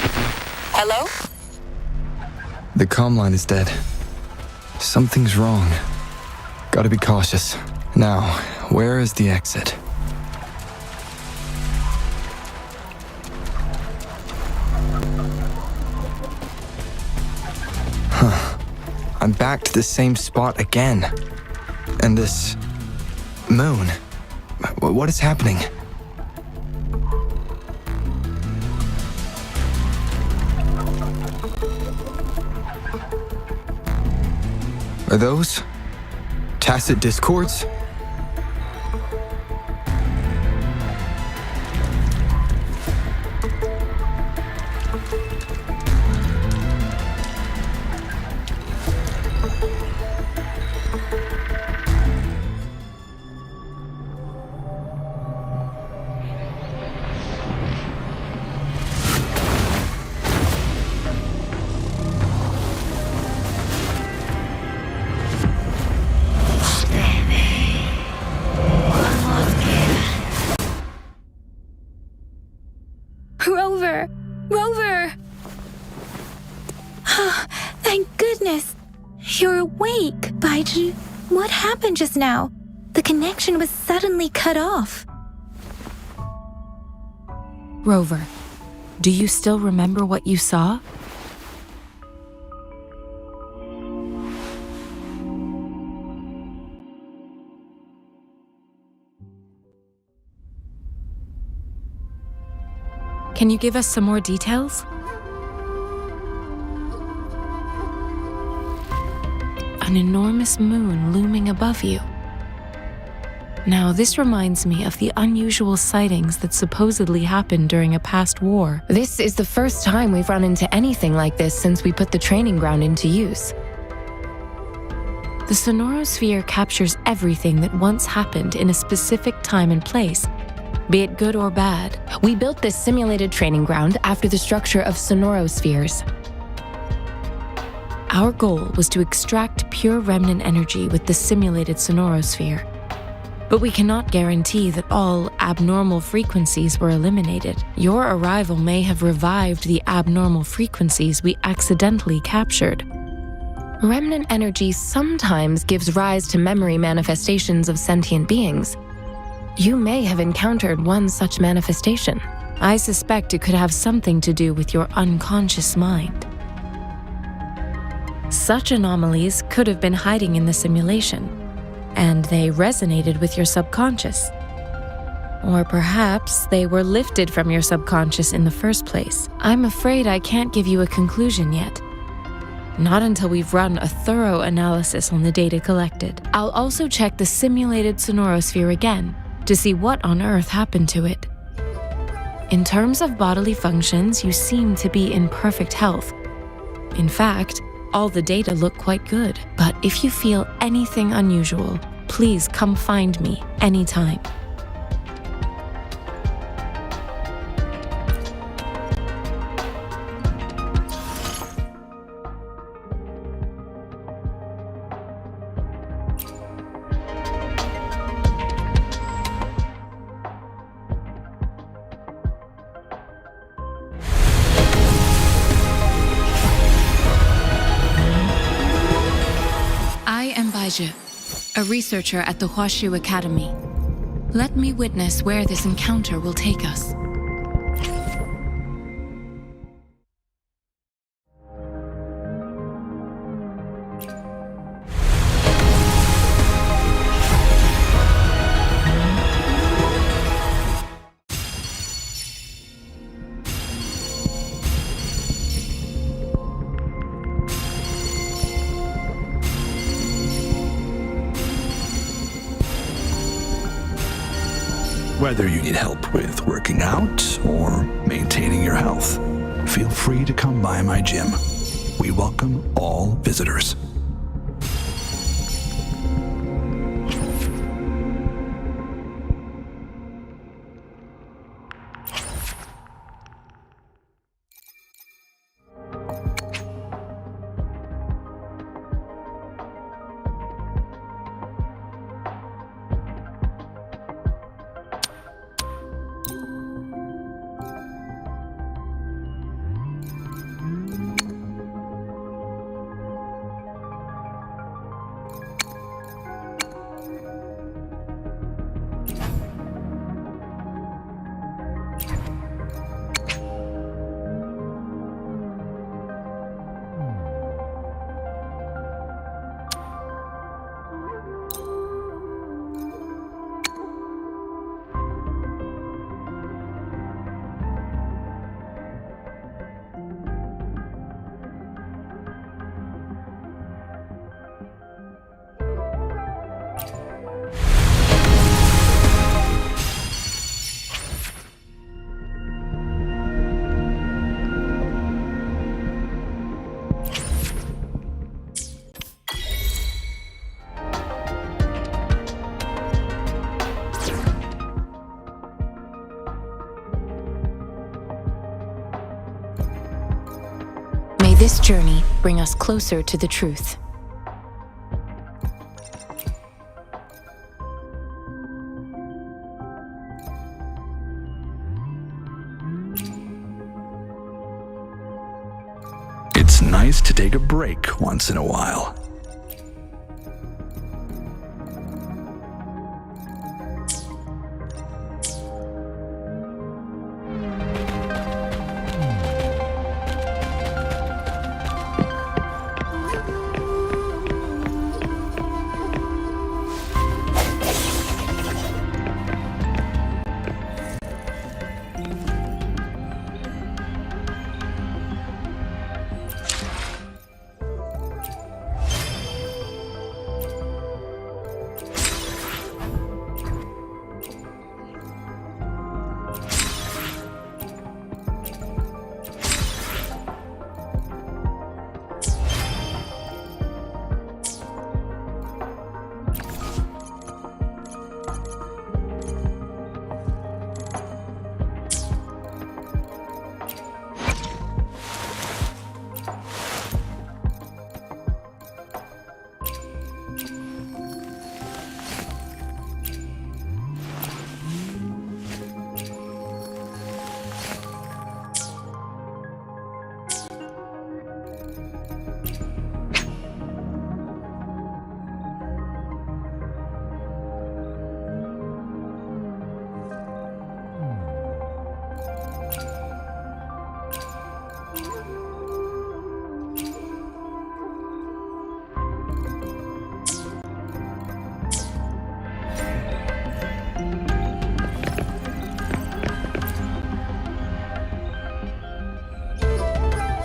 Hello? The comm line is dead. Something's wrong. Gotta be cautious. Now, where is the exit? I'm back to the same spot again. And this moon. What is happening? Are those tacit discords? Rover! Rover! Thank goodness! You're awake, Baizhi. What happened just now? The connection was suddenly cut off. Rover, do you still remember what you saw? Can you give us some more details? An enormous moon looming above you. Now, this reminds me of the unusual sightings that supposedly happened during a past war. This is the first time we've run into anything like this since we put the training ground into use. The sonorosphere captures everything that once happened in a specific time and place, be it good or bad. We built this simulated training ground after the structure of sonorospheres. our goal was to extract pure remnant energy with the simulated sonorosphere. But we cannot guarantee that all abnormal frequencies were eliminated. Your arrival may have revived the abnormal frequencies we accidentally captured. Remnant energy sometimes gives rise to memory manifestations of sentient beings. You may have encountered one such manifestation. I suspect it could have something to do with your unconscious mind. Such anomalies could have been hiding in the simulation, and they resonated with your subconscious. Or perhaps they were lifted from your subconscious in the first place. I'm afraid I can't give you a conclusion yet. Not until we've run a thorough analysis on the data collected. I'll also check the simulated sonorosphere again to see what on earth happened to it. In terms of bodily functions, you seem to be in perfect health. In fact, all the data look quite good. But if you feel anything unusual, please come find me anytime. I am Baizhi, a researcher at the Huashu Academy. Let me witness where this encounter will take us. Whether you need help with working out or maintaining your health, feel free to come by my gym. We welcome all visitors. May this journey bring us closer to the truth. It's nice to take a break once in a while.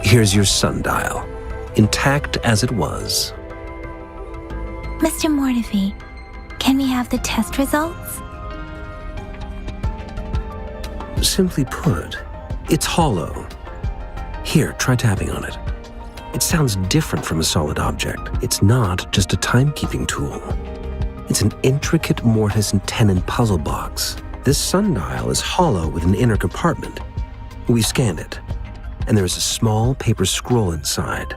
Here's your sundial, intact as it was. Mr. Mortefi, can we have the test results? Simply put, it's hollow. Here, try tapping on it. It sounds different from a solid object. It's not just a timekeeping tool. It's an intricate mortise and tenon puzzle box. This sundial is hollow with an inner compartment. We scanned it, and there is a small paper scroll inside.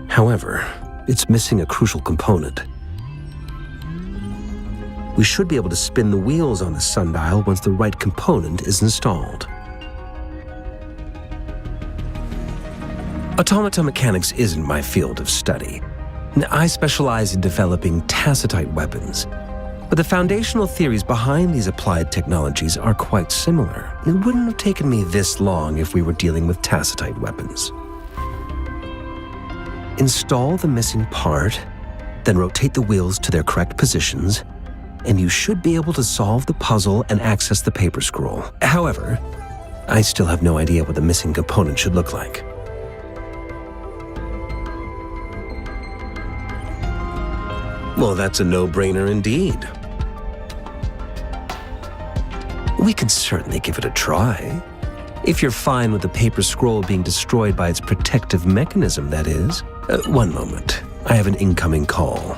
However, it's missing a crucial component. We should be able to spin the wheels on the sundial once the right component is installed. Automata mechanics isn't my field of study. I specialize in developing tacitite weapons, but the foundational theories behind these applied technologies are quite similar. It wouldn't have taken me this long if we were dealing with tacitite weapons. Install the missing part, then rotate the wheels to their correct positions, and you should be able to solve the puzzle and access the paper scroll. However, I still have no idea what the missing component should look like. Well, that's a no-brainer indeed. We can certainly give it a try. If you're fine with the paper scroll being destroyed by its protective mechanism, that is. One moment. I have an incoming call.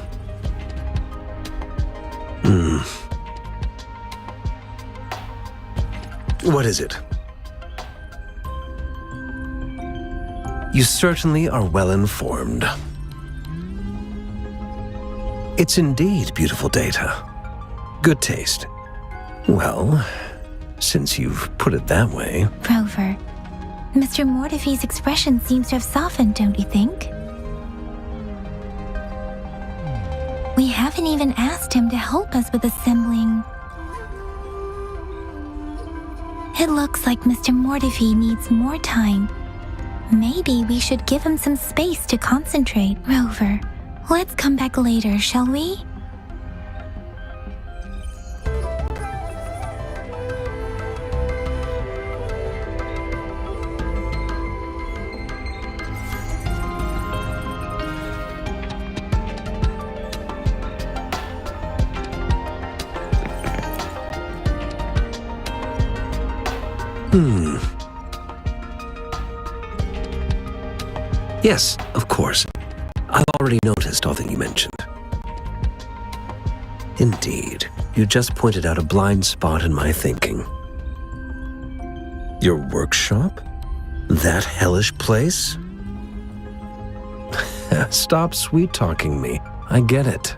What is it? You certainly are well informed. It's indeed beautiful data. Good taste. Well, since you've put it that way... Rover, Mr. Mortefi's expression seems to have softened, don't you think? We haven't even asked him to help us with assembling. It looks like Mr. Mortefi needs more time. Maybe we should give him some space to concentrate. Rover, let's come back later, shall we? Yes, of course. I've already noticed all that you mentioned. Indeed, you just pointed out a blind spot in my thinking. Your workshop? That hellish place? Stop sweet-talking me. I get it.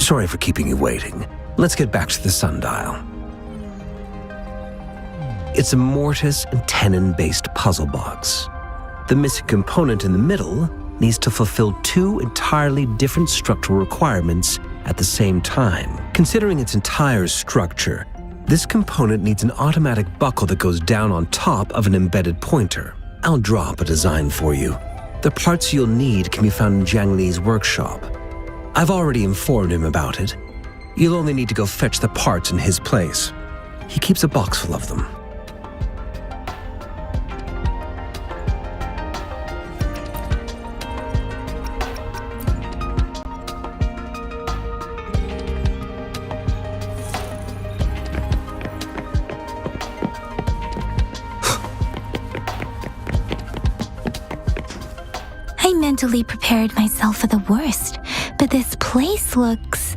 Sorry for keeping you waiting. Let's get back to the sundial. It's a mortise and tenon-based puzzle box. The missing component in the middle needs to fulfill two entirely different structural requirements at the same time. Considering its entire structure, this component needs an automatic buckle that goes down on top of an embedded pointer. I'll draw up a design for you. The parts you'll need can be found in Jiang Li's workshop. I've already informed him about it. You'll only need to go fetch the parts in his place. He keeps a box full of them. I mentally prepared myself for the worst, but this place looks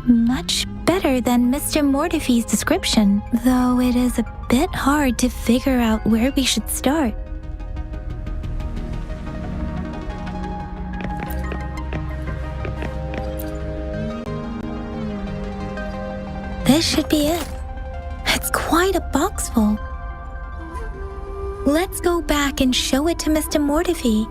much better than Mr. Mortefi's description, though it is a bit hard to figure out where we should start. This should be it. It's quite a box full. Let's go back and show it to Mr. Mortefi.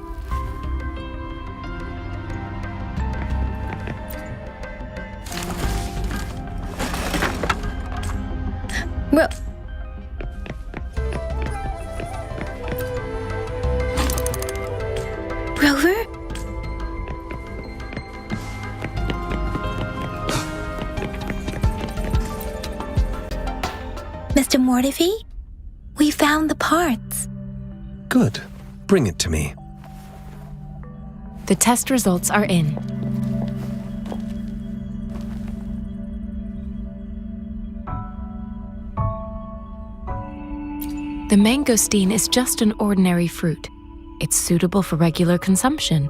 Rover? Mr. Mortivy? We found the parts. Good. Bring it to me. The test results are in. The mangosteen is just an ordinary fruit. It's suitable for regular consumption.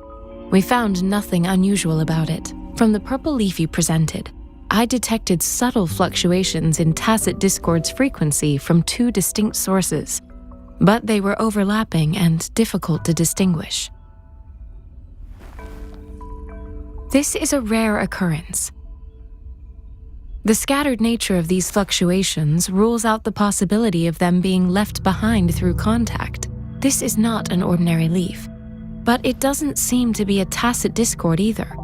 We found nothing unusual about it. From the purple leaf you presented, I detected subtle fluctuations in tacit discord's frequency from two distinct sources, but they were overlapping and difficult to distinguish. This is a rare occurrence. The scattered nature of these fluctuations rules out the possibility of them being left behind through contact. This is not an ordinary leaf, but it doesn't seem to be a tacit discord either.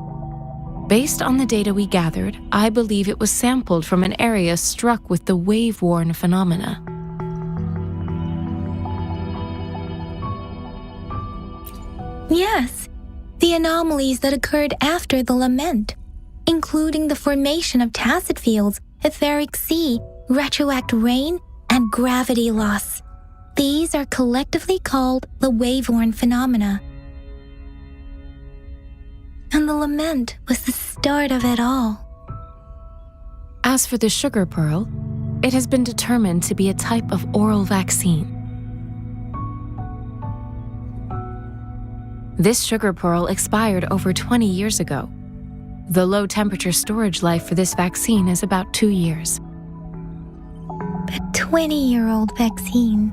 Based on the data we gathered, I believe it was sampled from an area struck with the wave-worn phenomena. Yes, the anomalies that occurred after the lament, including the formation of tacit fields, etheric sea, retroact rain, and gravity loss. These are collectively called the wave-worn phenomena. And the lament was the start of it all. As for the sugar pearl, it has been determined to be a type of oral vaccine. This sugar pearl expired over 20 years ago. The low-temperature storage life for this vaccine is about 2 years. A 20-year-old vaccine.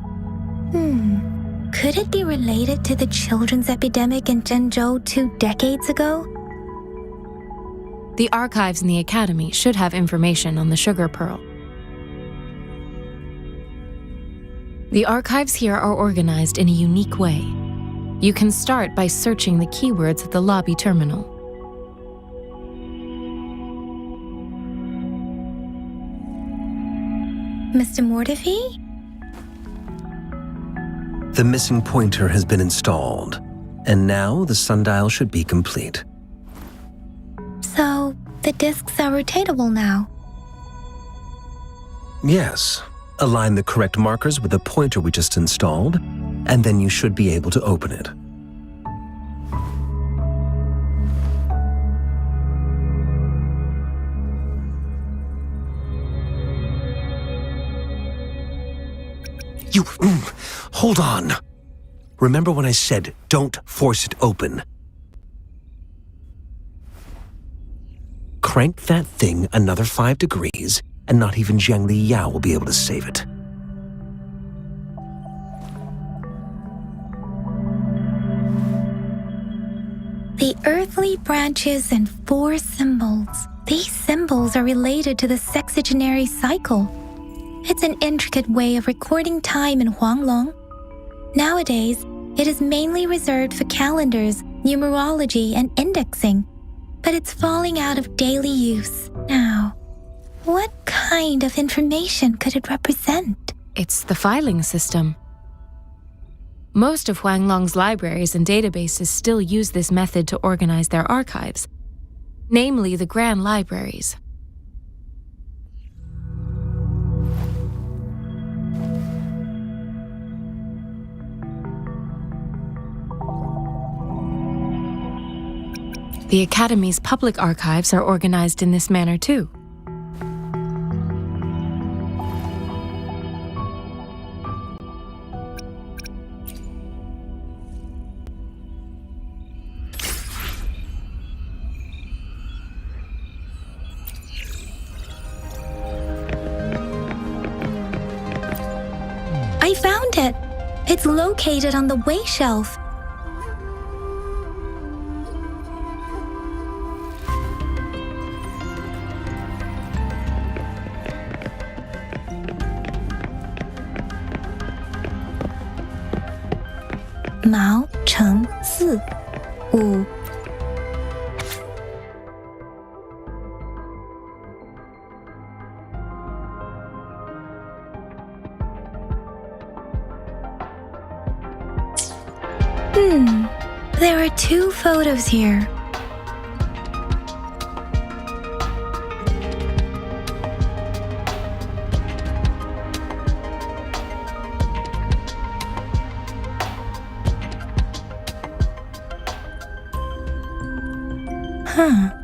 Could it be related to the children's epidemic in Zhengzhou 2 decades ago? The archives in the Academy should have information on the sugar pearl. The archives here are organized in a unique way. You can start by searching the keywords at the lobby terminal. Mr. Mortivy? The missing pointer has been installed, and now the sundial should be complete. So, the discs are rotatable now? Yes. Align the correct markers with the pointer we just installed, and then you should be able to open it. Hold on. Remember when I said, don't force it open? Crank that thing another 5 degrees, and not even Zhengli Yao will be able to save it. The earthly branches and 4 symbols. These symbols are related to the sexagenary cycle. It's an intricate way of recording time in Huanglong. Nowadays, it is mainly reserved for calendars, numerology, and indexing, but it's falling out of daily use now. What kind of information could it represent? It's the filing system. Most of Huanglong's libraries and databases still use this method to organize their archives, namely the Grand Libraries. The Academy's public archives are organized in this manner too. I found it! It's located on the way shelf. Mao Cheng Si Wu. There are 2 photos here. Huh.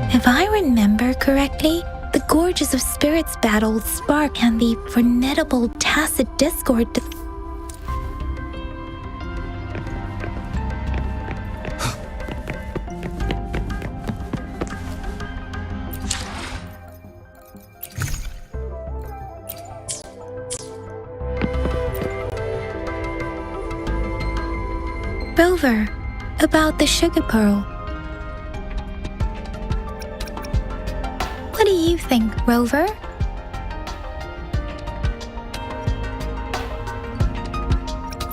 If I remember correctly, the Gorges of Spirits battle spark and the formidable tacit discord. Rover, about the sugar pearl. What do you think, Rover?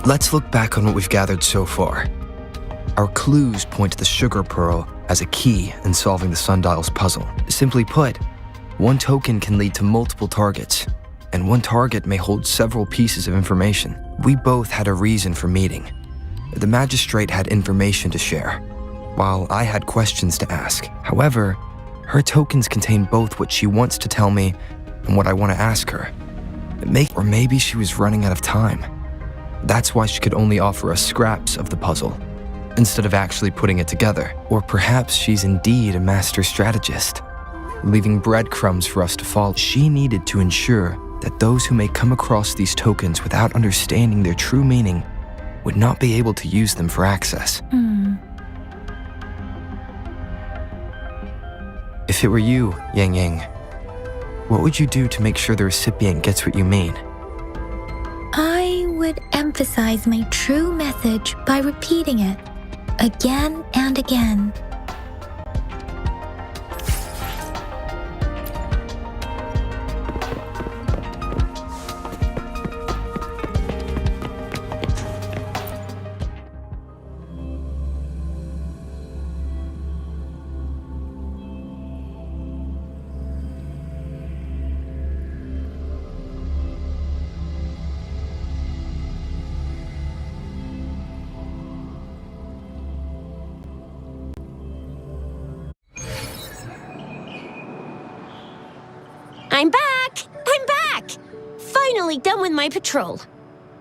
Let's look back on what we've gathered so far. Our clues point to the sugar pearl as a key in solving the sundial's puzzle. Simply put, one token can lead to multiple targets, and one target may hold several pieces of information. We both had a reason for meeting. The magistrate had information to share, while I had questions to ask. However, her tokens contain both what she wants to tell me and what I want to ask her. Or maybe she was running out of time. That's why she could only offer us scraps of the puzzle, instead of actually putting it together. Or perhaps she's indeed a master strategist, leaving breadcrumbs for us to follow. She needed to ensure that those who may come across these tokens without understanding their true meaning would not be able to use them for access. If it were you, Yang Yang, what would you do to make sure the recipient gets what you mean? I would emphasize my true message by repeating it again and again. I'm back! I'm back! Finally done with my patrol.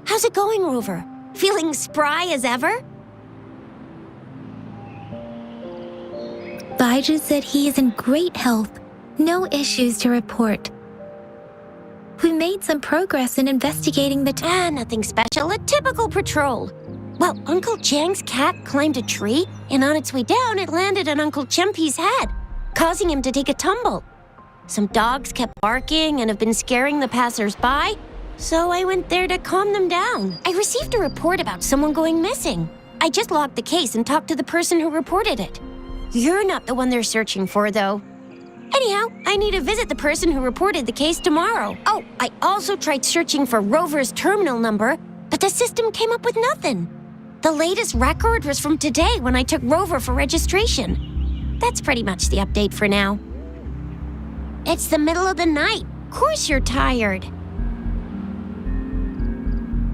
How's it going, Rover? Feeling spry as ever? Baiju said he is in great health. No issues to report. We made some progress in investigating the nothing special. A typical patrol. Well, Uncle Chang's cat climbed a tree, and on its way down, it landed on Uncle Chempi's head, causing him to take a tumble. Some dogs kept barking and have been scaring the passers-by, so I went there to calm them down. I received a report about someone going missing. I just logged the case and talked to the person who reported it. You're not the one they're searching for, though. Anyhow, I need to visit the person who reported the case tomorrow. Oh, I also tried searching for Rover's terminal number, but the system came up with nothing. The latest record was from today when I took Rover for registration. That's pretty much the update for now. It's the middle of the night. Of course you're tired.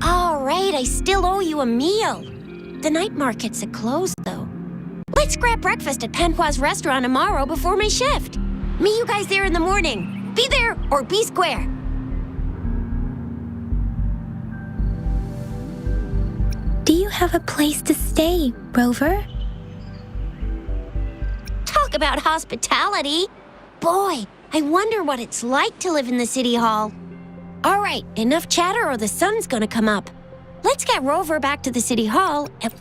All right, I still owe you a meal. The night market's at close, though. Let's grab breakfast at Panhua's restaurant tomorrow before my shift. Meet you guys there in the morning. Be there or be square. Do you have a place to stay, Rover? Talk about hospitality. Boy, I wonder what it's like to live in the city hall. All right, enough chatter or the sun's gonna come up. Let's get Rover back to the city hall and...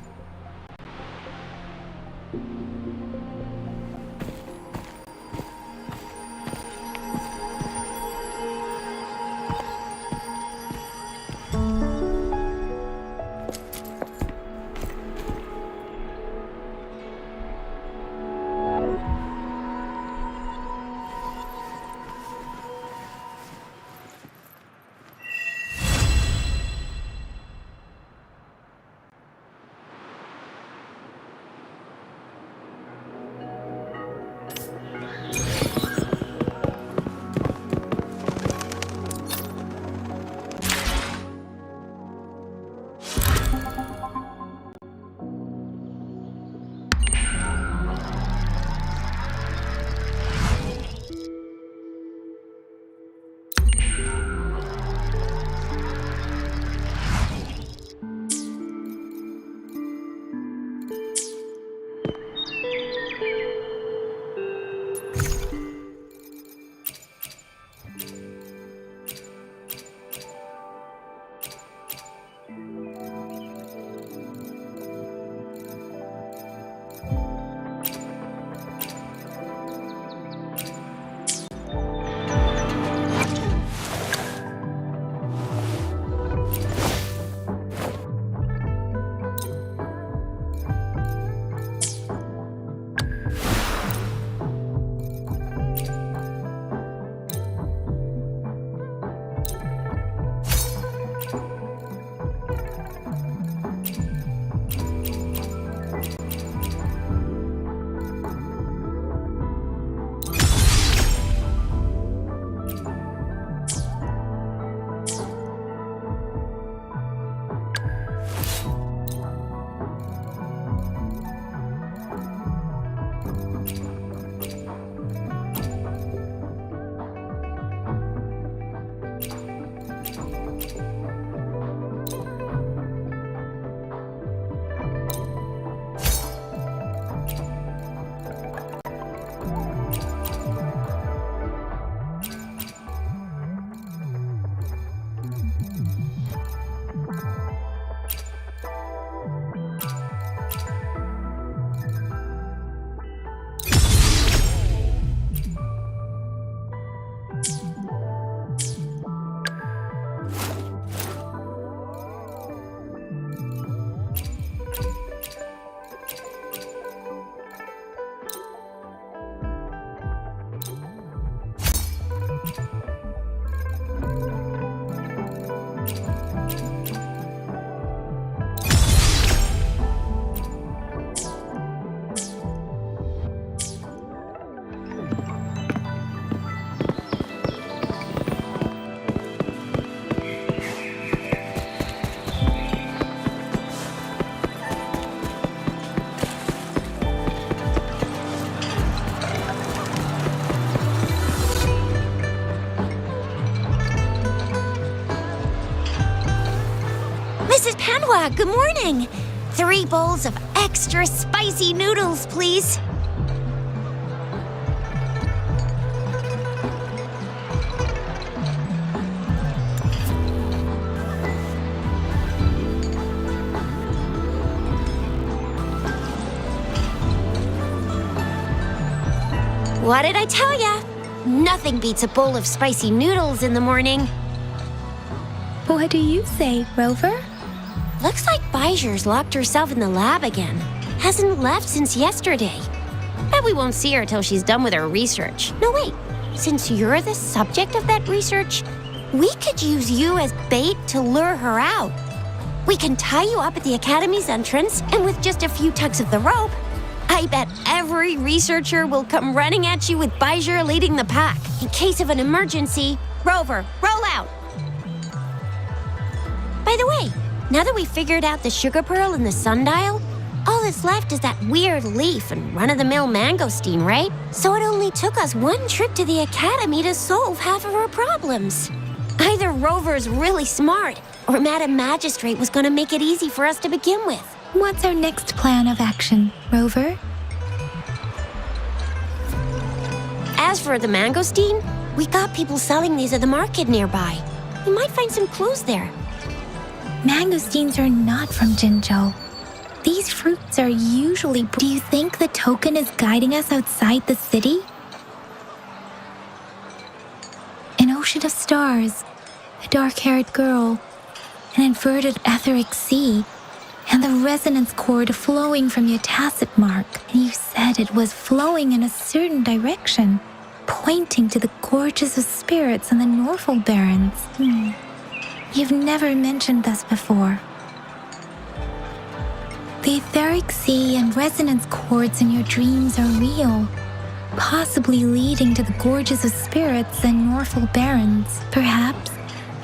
Good morning. 3 bowls of extra spicy noodles, please. What did I tell ya? Nothing beats a bowl of spicy noodles in the morning. What do you say, Rover? Looks like Bijou's locked herself in the lab again. Hasn't left since yesterday. Bet we won't see her till she's done with her research. No, wait. Since you're the subject of that research, we could use you as bait to lure her out. We can tie you up at the Academy's entrance, and with just a few tugs of the rope, I bet every researcher will come running at you with Bijou leading the pack. In case of an emergency, Rover, roll out! By the way, now that we've figured out the sugar pearl and the sundial, all that's left is that weird leaf and run-of-the-mill mangosteen, right? So it only took us 1 trip to the Academy to solve half of our problems. Either Rover's really smart, or Madam Magistrate was gonna make it easy for us to begin with. What's our next plan of action, Rover? As for the mangosteen, we got people selling these at the market nearby. We might find some clues there. Mangosteens are not from Jinzhou. These fruits are usually... Do you think the token is guiding us outside the city? An ocean of stars, a dark-haired girl, an inverted etheric sea, and the resonance cord flowing from your tacit mark. And you said it was flowing in a certain direction, pointing to the gorges of spirits and the Norfolk Barrens. You've never mentioned this before. The etheric sea and resonance cords in your dreams are real, possibly leading to the gorges of spirits and Norfolk Barrens. Perhaps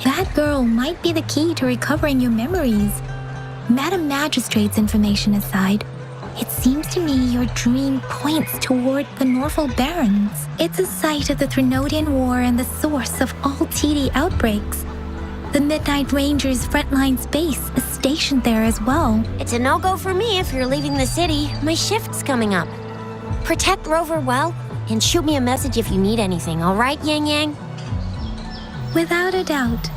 that girl might be the key to recovering your memories. Madam Magistrate's information aside, it seems to me your dream points toward the Norfolk Barrens. It's a site of the Threnodian War and the source of all TD outbreaks. The Midnight Rangers' frontline base is stationed there as well. It's a no-go for me if you're leaving the city. My shift's coming up. Protect Rover well, and shoot me a message if you need anything, all right, Yang Yang? Without a doubt.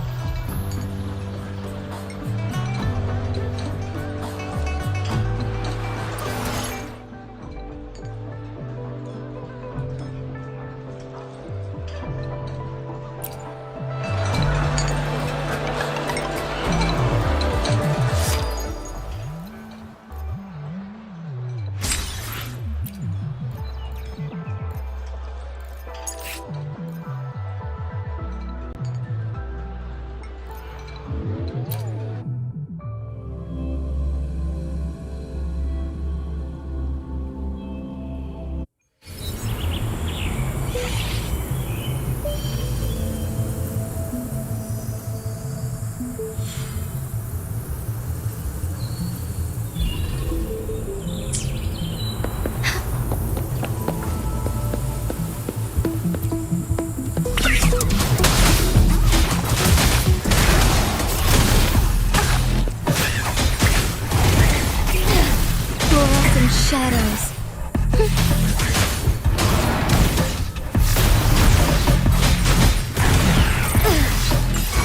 Shadows.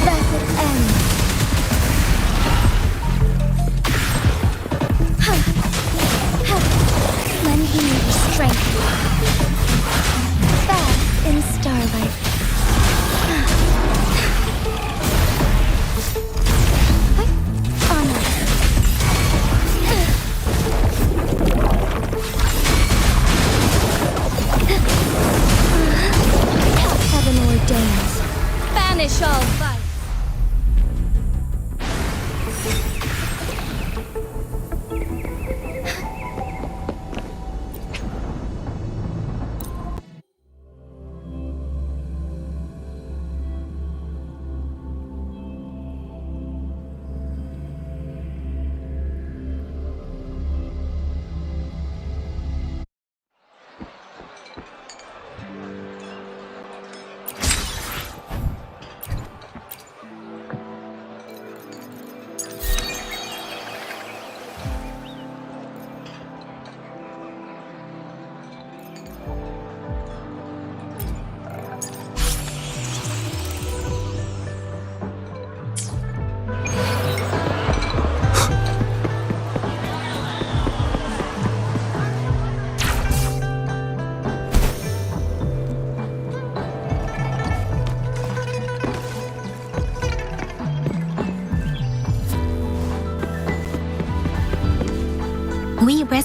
That would end. Lend me your strength. Bask in starlight. Onward. Heaven ordains. Banish all vice.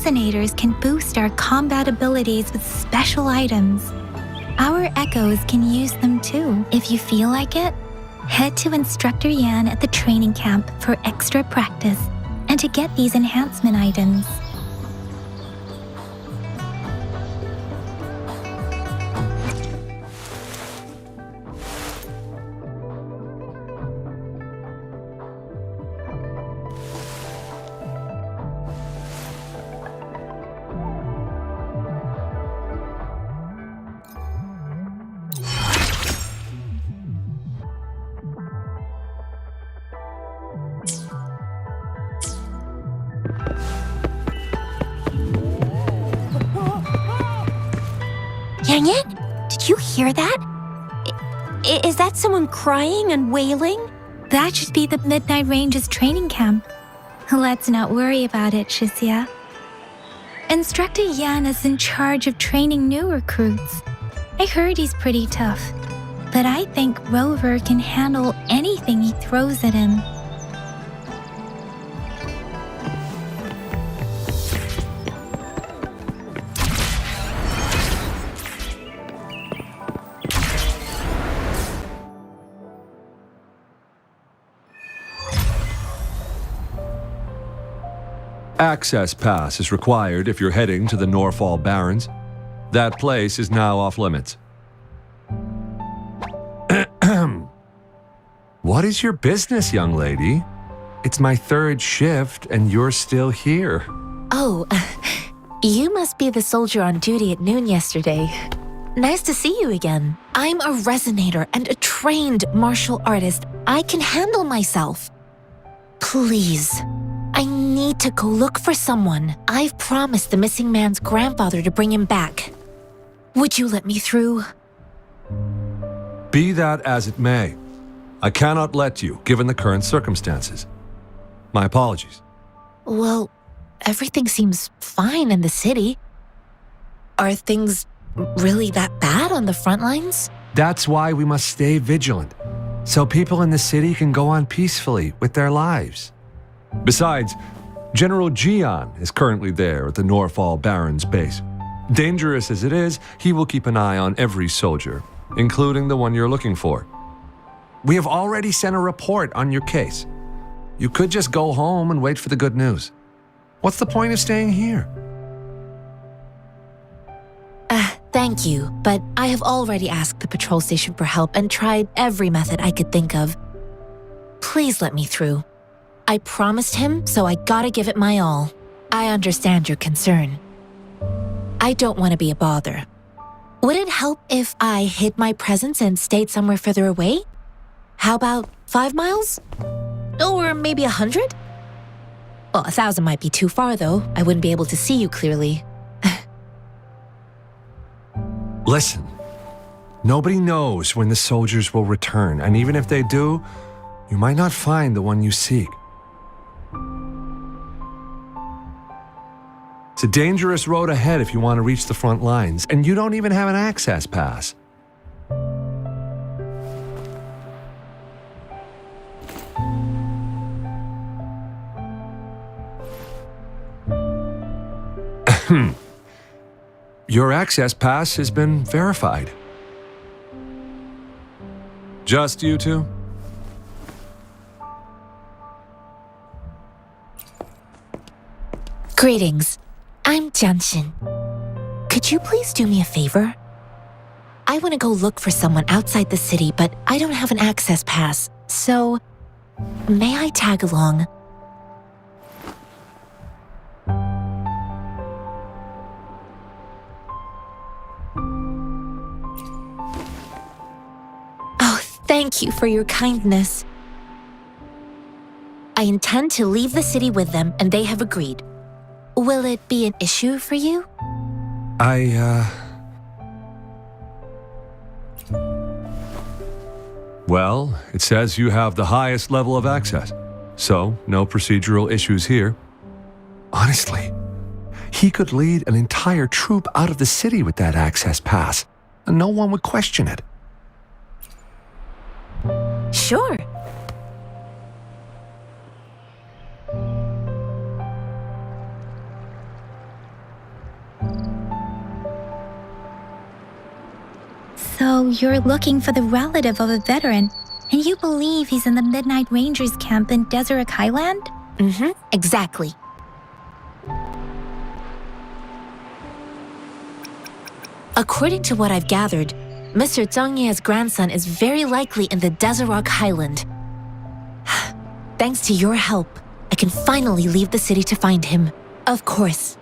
resonators can boost our combat abilities with special items. Our echoes can use them too. If you feel like it, head to Instructor Yan at the training camp for extra practice and to get these enhancement items. Yang Yang, did you hear that? Is that someone crying and wailing? That should be the Midnight Ranges training camp. Let's not worry about it, Shixia. Instructor Yan is in charge of training new recruits. I heard he's pretty tough, but I think Rover can handle anything he throws at him. Access pass is required if you're heading to the Norfall Barrens. That place is now off limits. What is your business, young lady? It's my third shift and you're still here. Oh, you must be the soldier on duty at noon yesterday. Nice to see you again. I'm a resonator and a trained martial artist. I can handle myself. Please, I need to go look for someone. I've promised the missing man's grandfather to bring him back. Would you let me through? Be that as it may, I cannot let you, given the current circumstances. My apologies. Well, everything seems fine in the city. Are things really that bad on the front lines? That's why we must stay vigilant, so people in the city can go on peacefully with their lives. Besides, General Jian is currently there at the Norfall Barrens base. Dangerous as it is, he will keep an eye on every soldier, including the one you're looking for. We have already sent a report on your case. You could just go home and wait for the good news. What's the point of staying here? Thank you, but I have already asked the patrol station for help and tried every method I could think of. Please let me through. I promised him, so I gotta give it my all. I understand your concern. I don't want to be a bother. Would it help if I hid my presence and stayed somewhere further away? How about 5 miles? Or maybe 100? Well, 1,000 might be too far, though. I wouldn't be able to see you clearly. Listen, nobody knows when the soldiers will return, and even if they do, you might not find the one you seek. It's a dangerous road ahead if you want to reach the front lines, and you don't even have an access pass. Your access pass has been verified. Just you two? Greetings. I'm Jianshin. Could you please do me a favor? I want to go look for someone outside the city, but I don't have an access pass, so may I tag along? Oh, thank you for your kindness. I intend to leave the city with them, and they have agreed. Will it be an issue for you? Well, it says you have the highest level of access, so no procedural issues here. Honestly, he could lead an entire troop out of the city with that access pass, and no one would question it. Sure. So you're looking for the relative of a veteran, and you believe he's in the Midnight Rangers camp in Deseret Highland? Mm-hmm, exactly. According to what I've gathered, Mr. Zhang Ye's grandson is very likely in the Deseret Highland. Thanks to your help, I can finally leave the city to find him. Of course.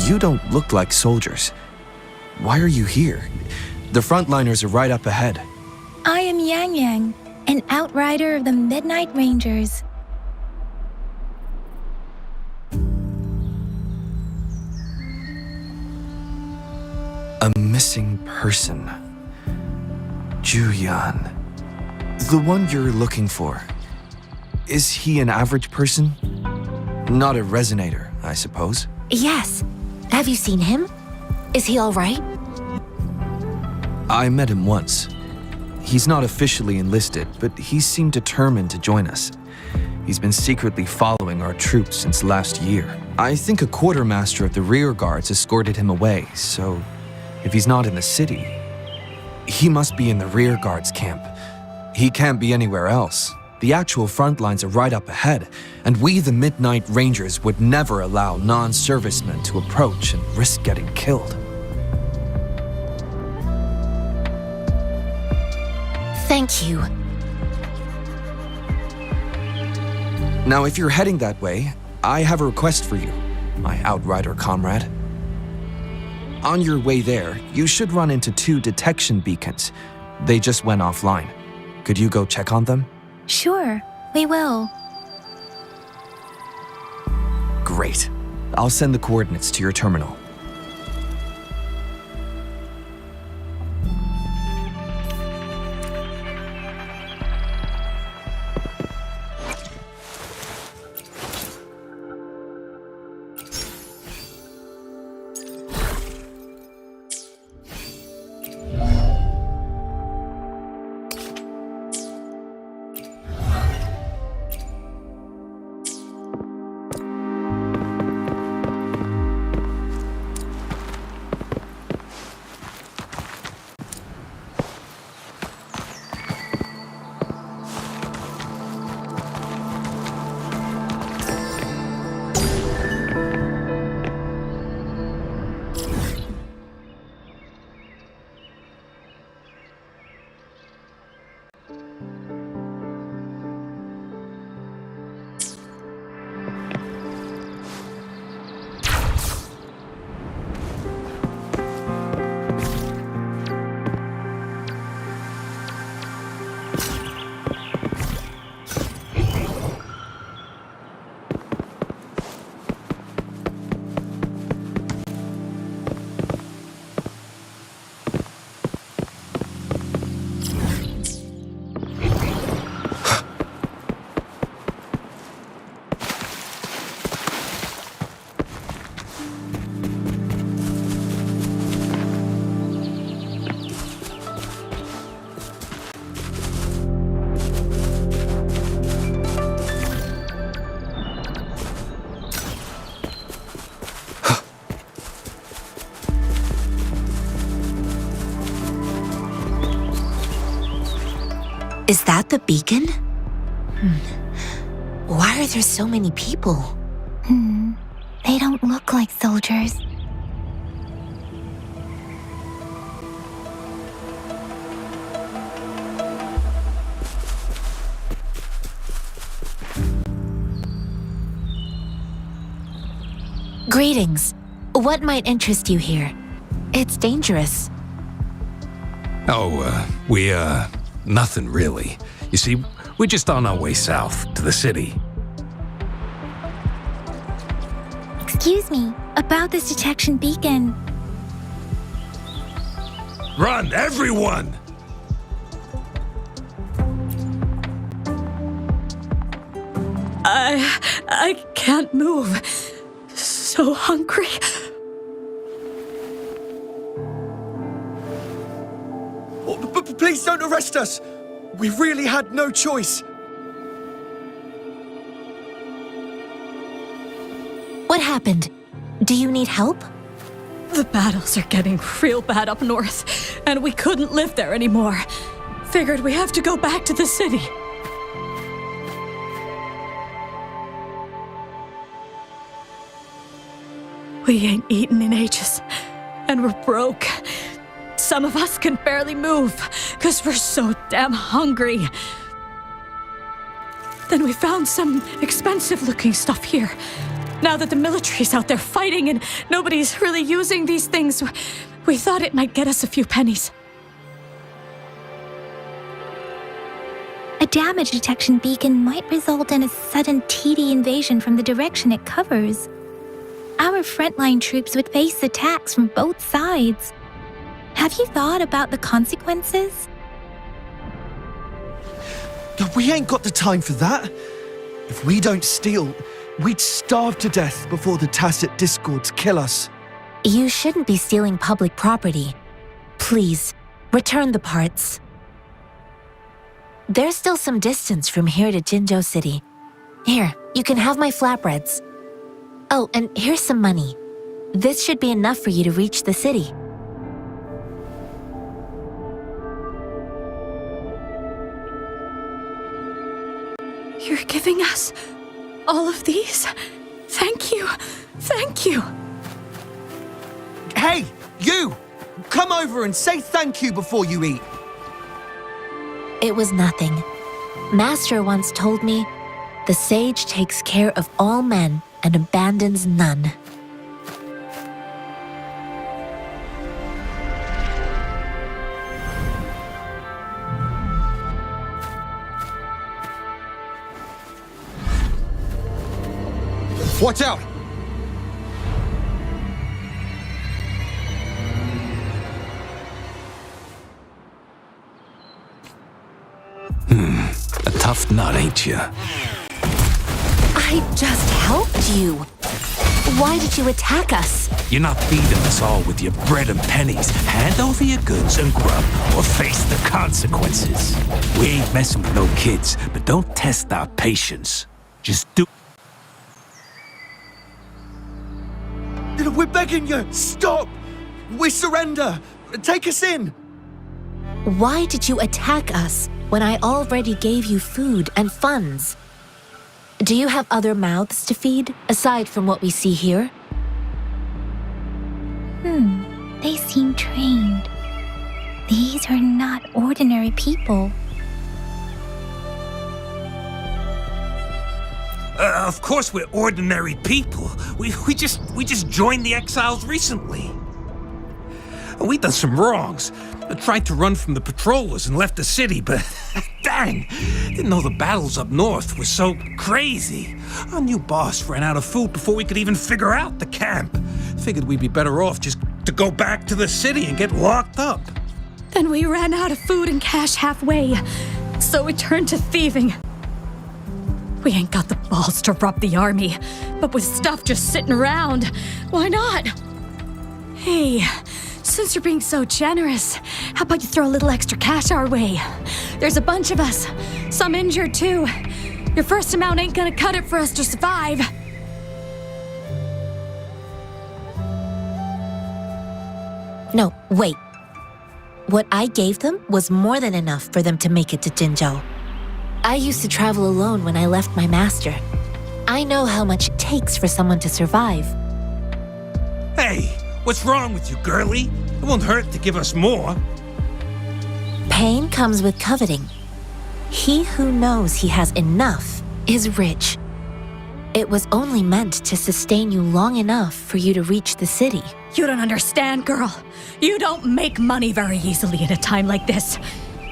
You don't look like soldiers. Why are you here? The frontliners are right up ahead. I am Yang Yang, an outrider of the Midnight Rangers. A missing person. Juyan. The one you're looking for. Is he an average person? Not a resonator, I suppose. Yes. Have you seen him? Is he all right? I met him once. He's not officially enlisted, but he seemed determined to join us. He's been secretly following our troops since last year. I think a quartermaster of the rear guards escorted him away, so if he's not in the city, he must be in the rear guards camp. He can't be anywhere else. The actual front lines are right up ahead, and we, the Midnight Rangers, would never allow non-servicemen to approach and risk getting killed. Thank you. Now, if you're heading that way, I have a request for you, my outrider comrade. On your way there, you should run into 2 detection beacons. They just went offline. Could you go check on them? Sure, we will. Great. I'll send the coordinates to your terminal. Is that the beacon? Why are there so many people? They don't look like soldiers. Greetings. What might interest you here? It's dangerous. Nothing really. You see, we're just on our way south to the city. Excuse me, about this detection beacon. Run, everyone! I can't move. So hungry. Please don't arrest us. We really had no choice. What happened? Do you need help? The battles are getting real bad up north, and we couldn't live there anymore. Figured we have to go back to the city. We ain't eaten in ages, and we're broke. Some of us can barely move, because we're so damn hungry. Then we found some expensive-looking stuff here. Now that the military's out there fighting and nobody's really using these things, we thought it might get us a few pennies. A damage detection beacon might result in a sudden TD invasion from the direction it covers. Our frontline troops would face attacks from both sides. Have you thought about the consequences? We ain't got the time for that. If we don't steal, we'd starve to death before the Tacit Discords kill us. You shouldn't be stealing public property. Please, return the parts. There's still some distance from here to Jinzhou City. Here, you can have my flatbreads. Oh, and here's some money. This should be enough for you to reach the city. You're giving us all of these? Thank you. Thank you. Hey, you! Come over and say thank you before you eat. It was nothing. Master once told me, the sage takes care of all men and abandons none. Watch out! A tough nut, ain't you? I just helped you. Why did you attack us? You're not feeding us all with your bread and pennies. Hand over your goods and grub, or face the consequences. We ain't messing with no kids, but don't test our patience. Just do. We're begging you, stop! We surrender! Take us in! Why did you attack us when I already gave you food and funds? Do you have other mouths to feed, aside from what we see here? They seem trained. These are not ordinary people. Of course we're ordinary people. We just joined the exiles recently. We done some wrongs. Tried to run from the patrollers and left the city, but dang, didn't know the battles up north were so crazy. Our new boss ran out of food before we could even figure out the camp. Figured we'd be better off just to go back to the city and get locked up. Then we ran out of food and cash halfway, so we turned to thieving. We ain't got the balls to rob the army, but with stuff just sitting around, why not? Hey, since you're being so generous, how about you throw a little extra cash our way? There's a bunch of us, some injured too. Your first amount ain't gonna cut it for us to survive. No, wait. What I gave them was more than enough for them to make it to Jinzhou. I used to travel alone when I left my master. I know how much it takes for someone to survive. Hey, what's wrong with you, girlie? It won't hurt to give us more. Pain comes with coveting. He who knows he has enough is rich. It was only meant to sustain you long enough for you to reach the city. You don't understand, girl. You don't make money very easily at a time like this.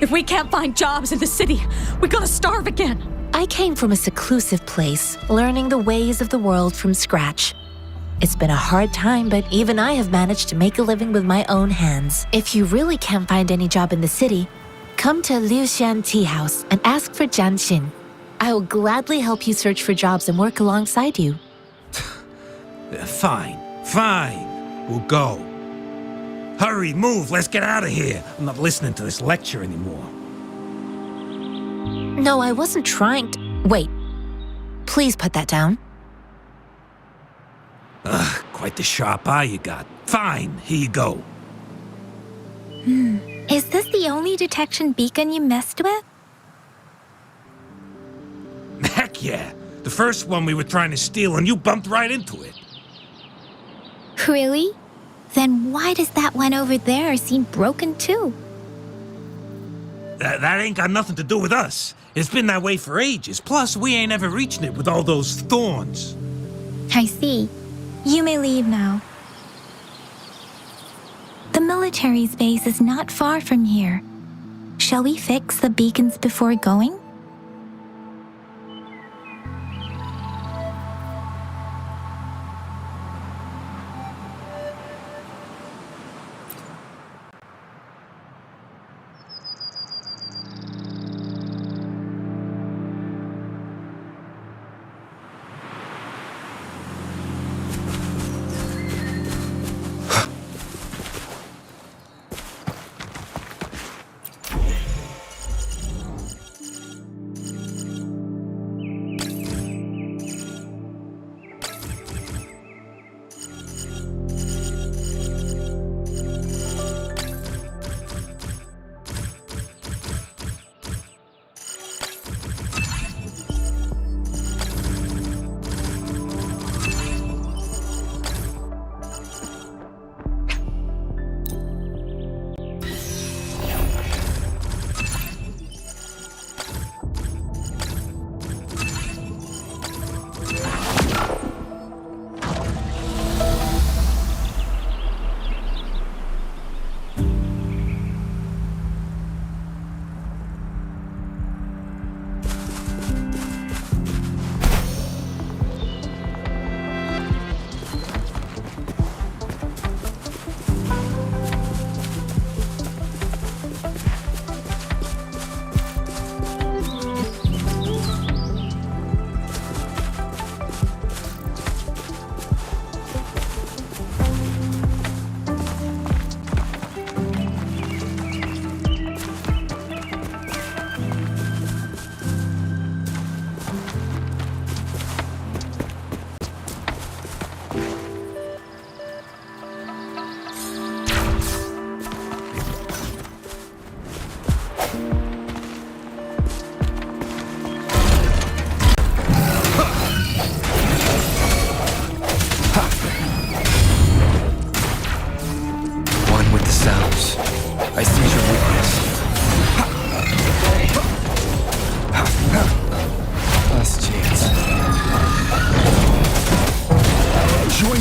If we can't find jobs in the city, we're gonna starve again. I came from a seclusive place, learning the ways of the world from scratch. It's been a hard time, but even I have managed to make a living with my own hands. If you really can't find any job in the city, come to Liu Xian Tea House and ask for Jian Xin. I will gladly help you search for jobs and work alongside you. Fine. We'll go. Hurry, move, let's get out of here. I'm not listening to this lecture anymore. No, I wasn't trying to... Wait. Please put that down. Quite the sharp eye you got. Fine, here you go. Is this the only detection beacon you messed with? Heck yeah. The first one we were trying to steal and you bumped right into it. Really? Then why does that one over there seem broken too? That ain't got nothing to do with us. It's been that way for ages. Plus, we ain't ever reaching it with all those thorns. I see. You may leave now. The military's base is not far from here. Shall we fix the beacons before going?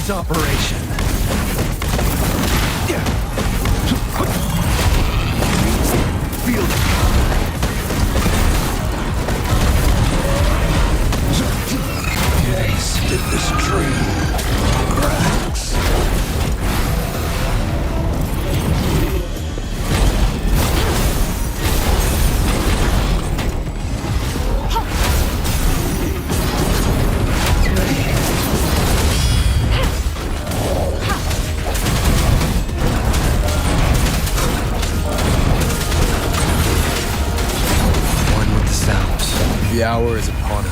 Operation. Feel it. Tasted this tree cracks. The hour is upon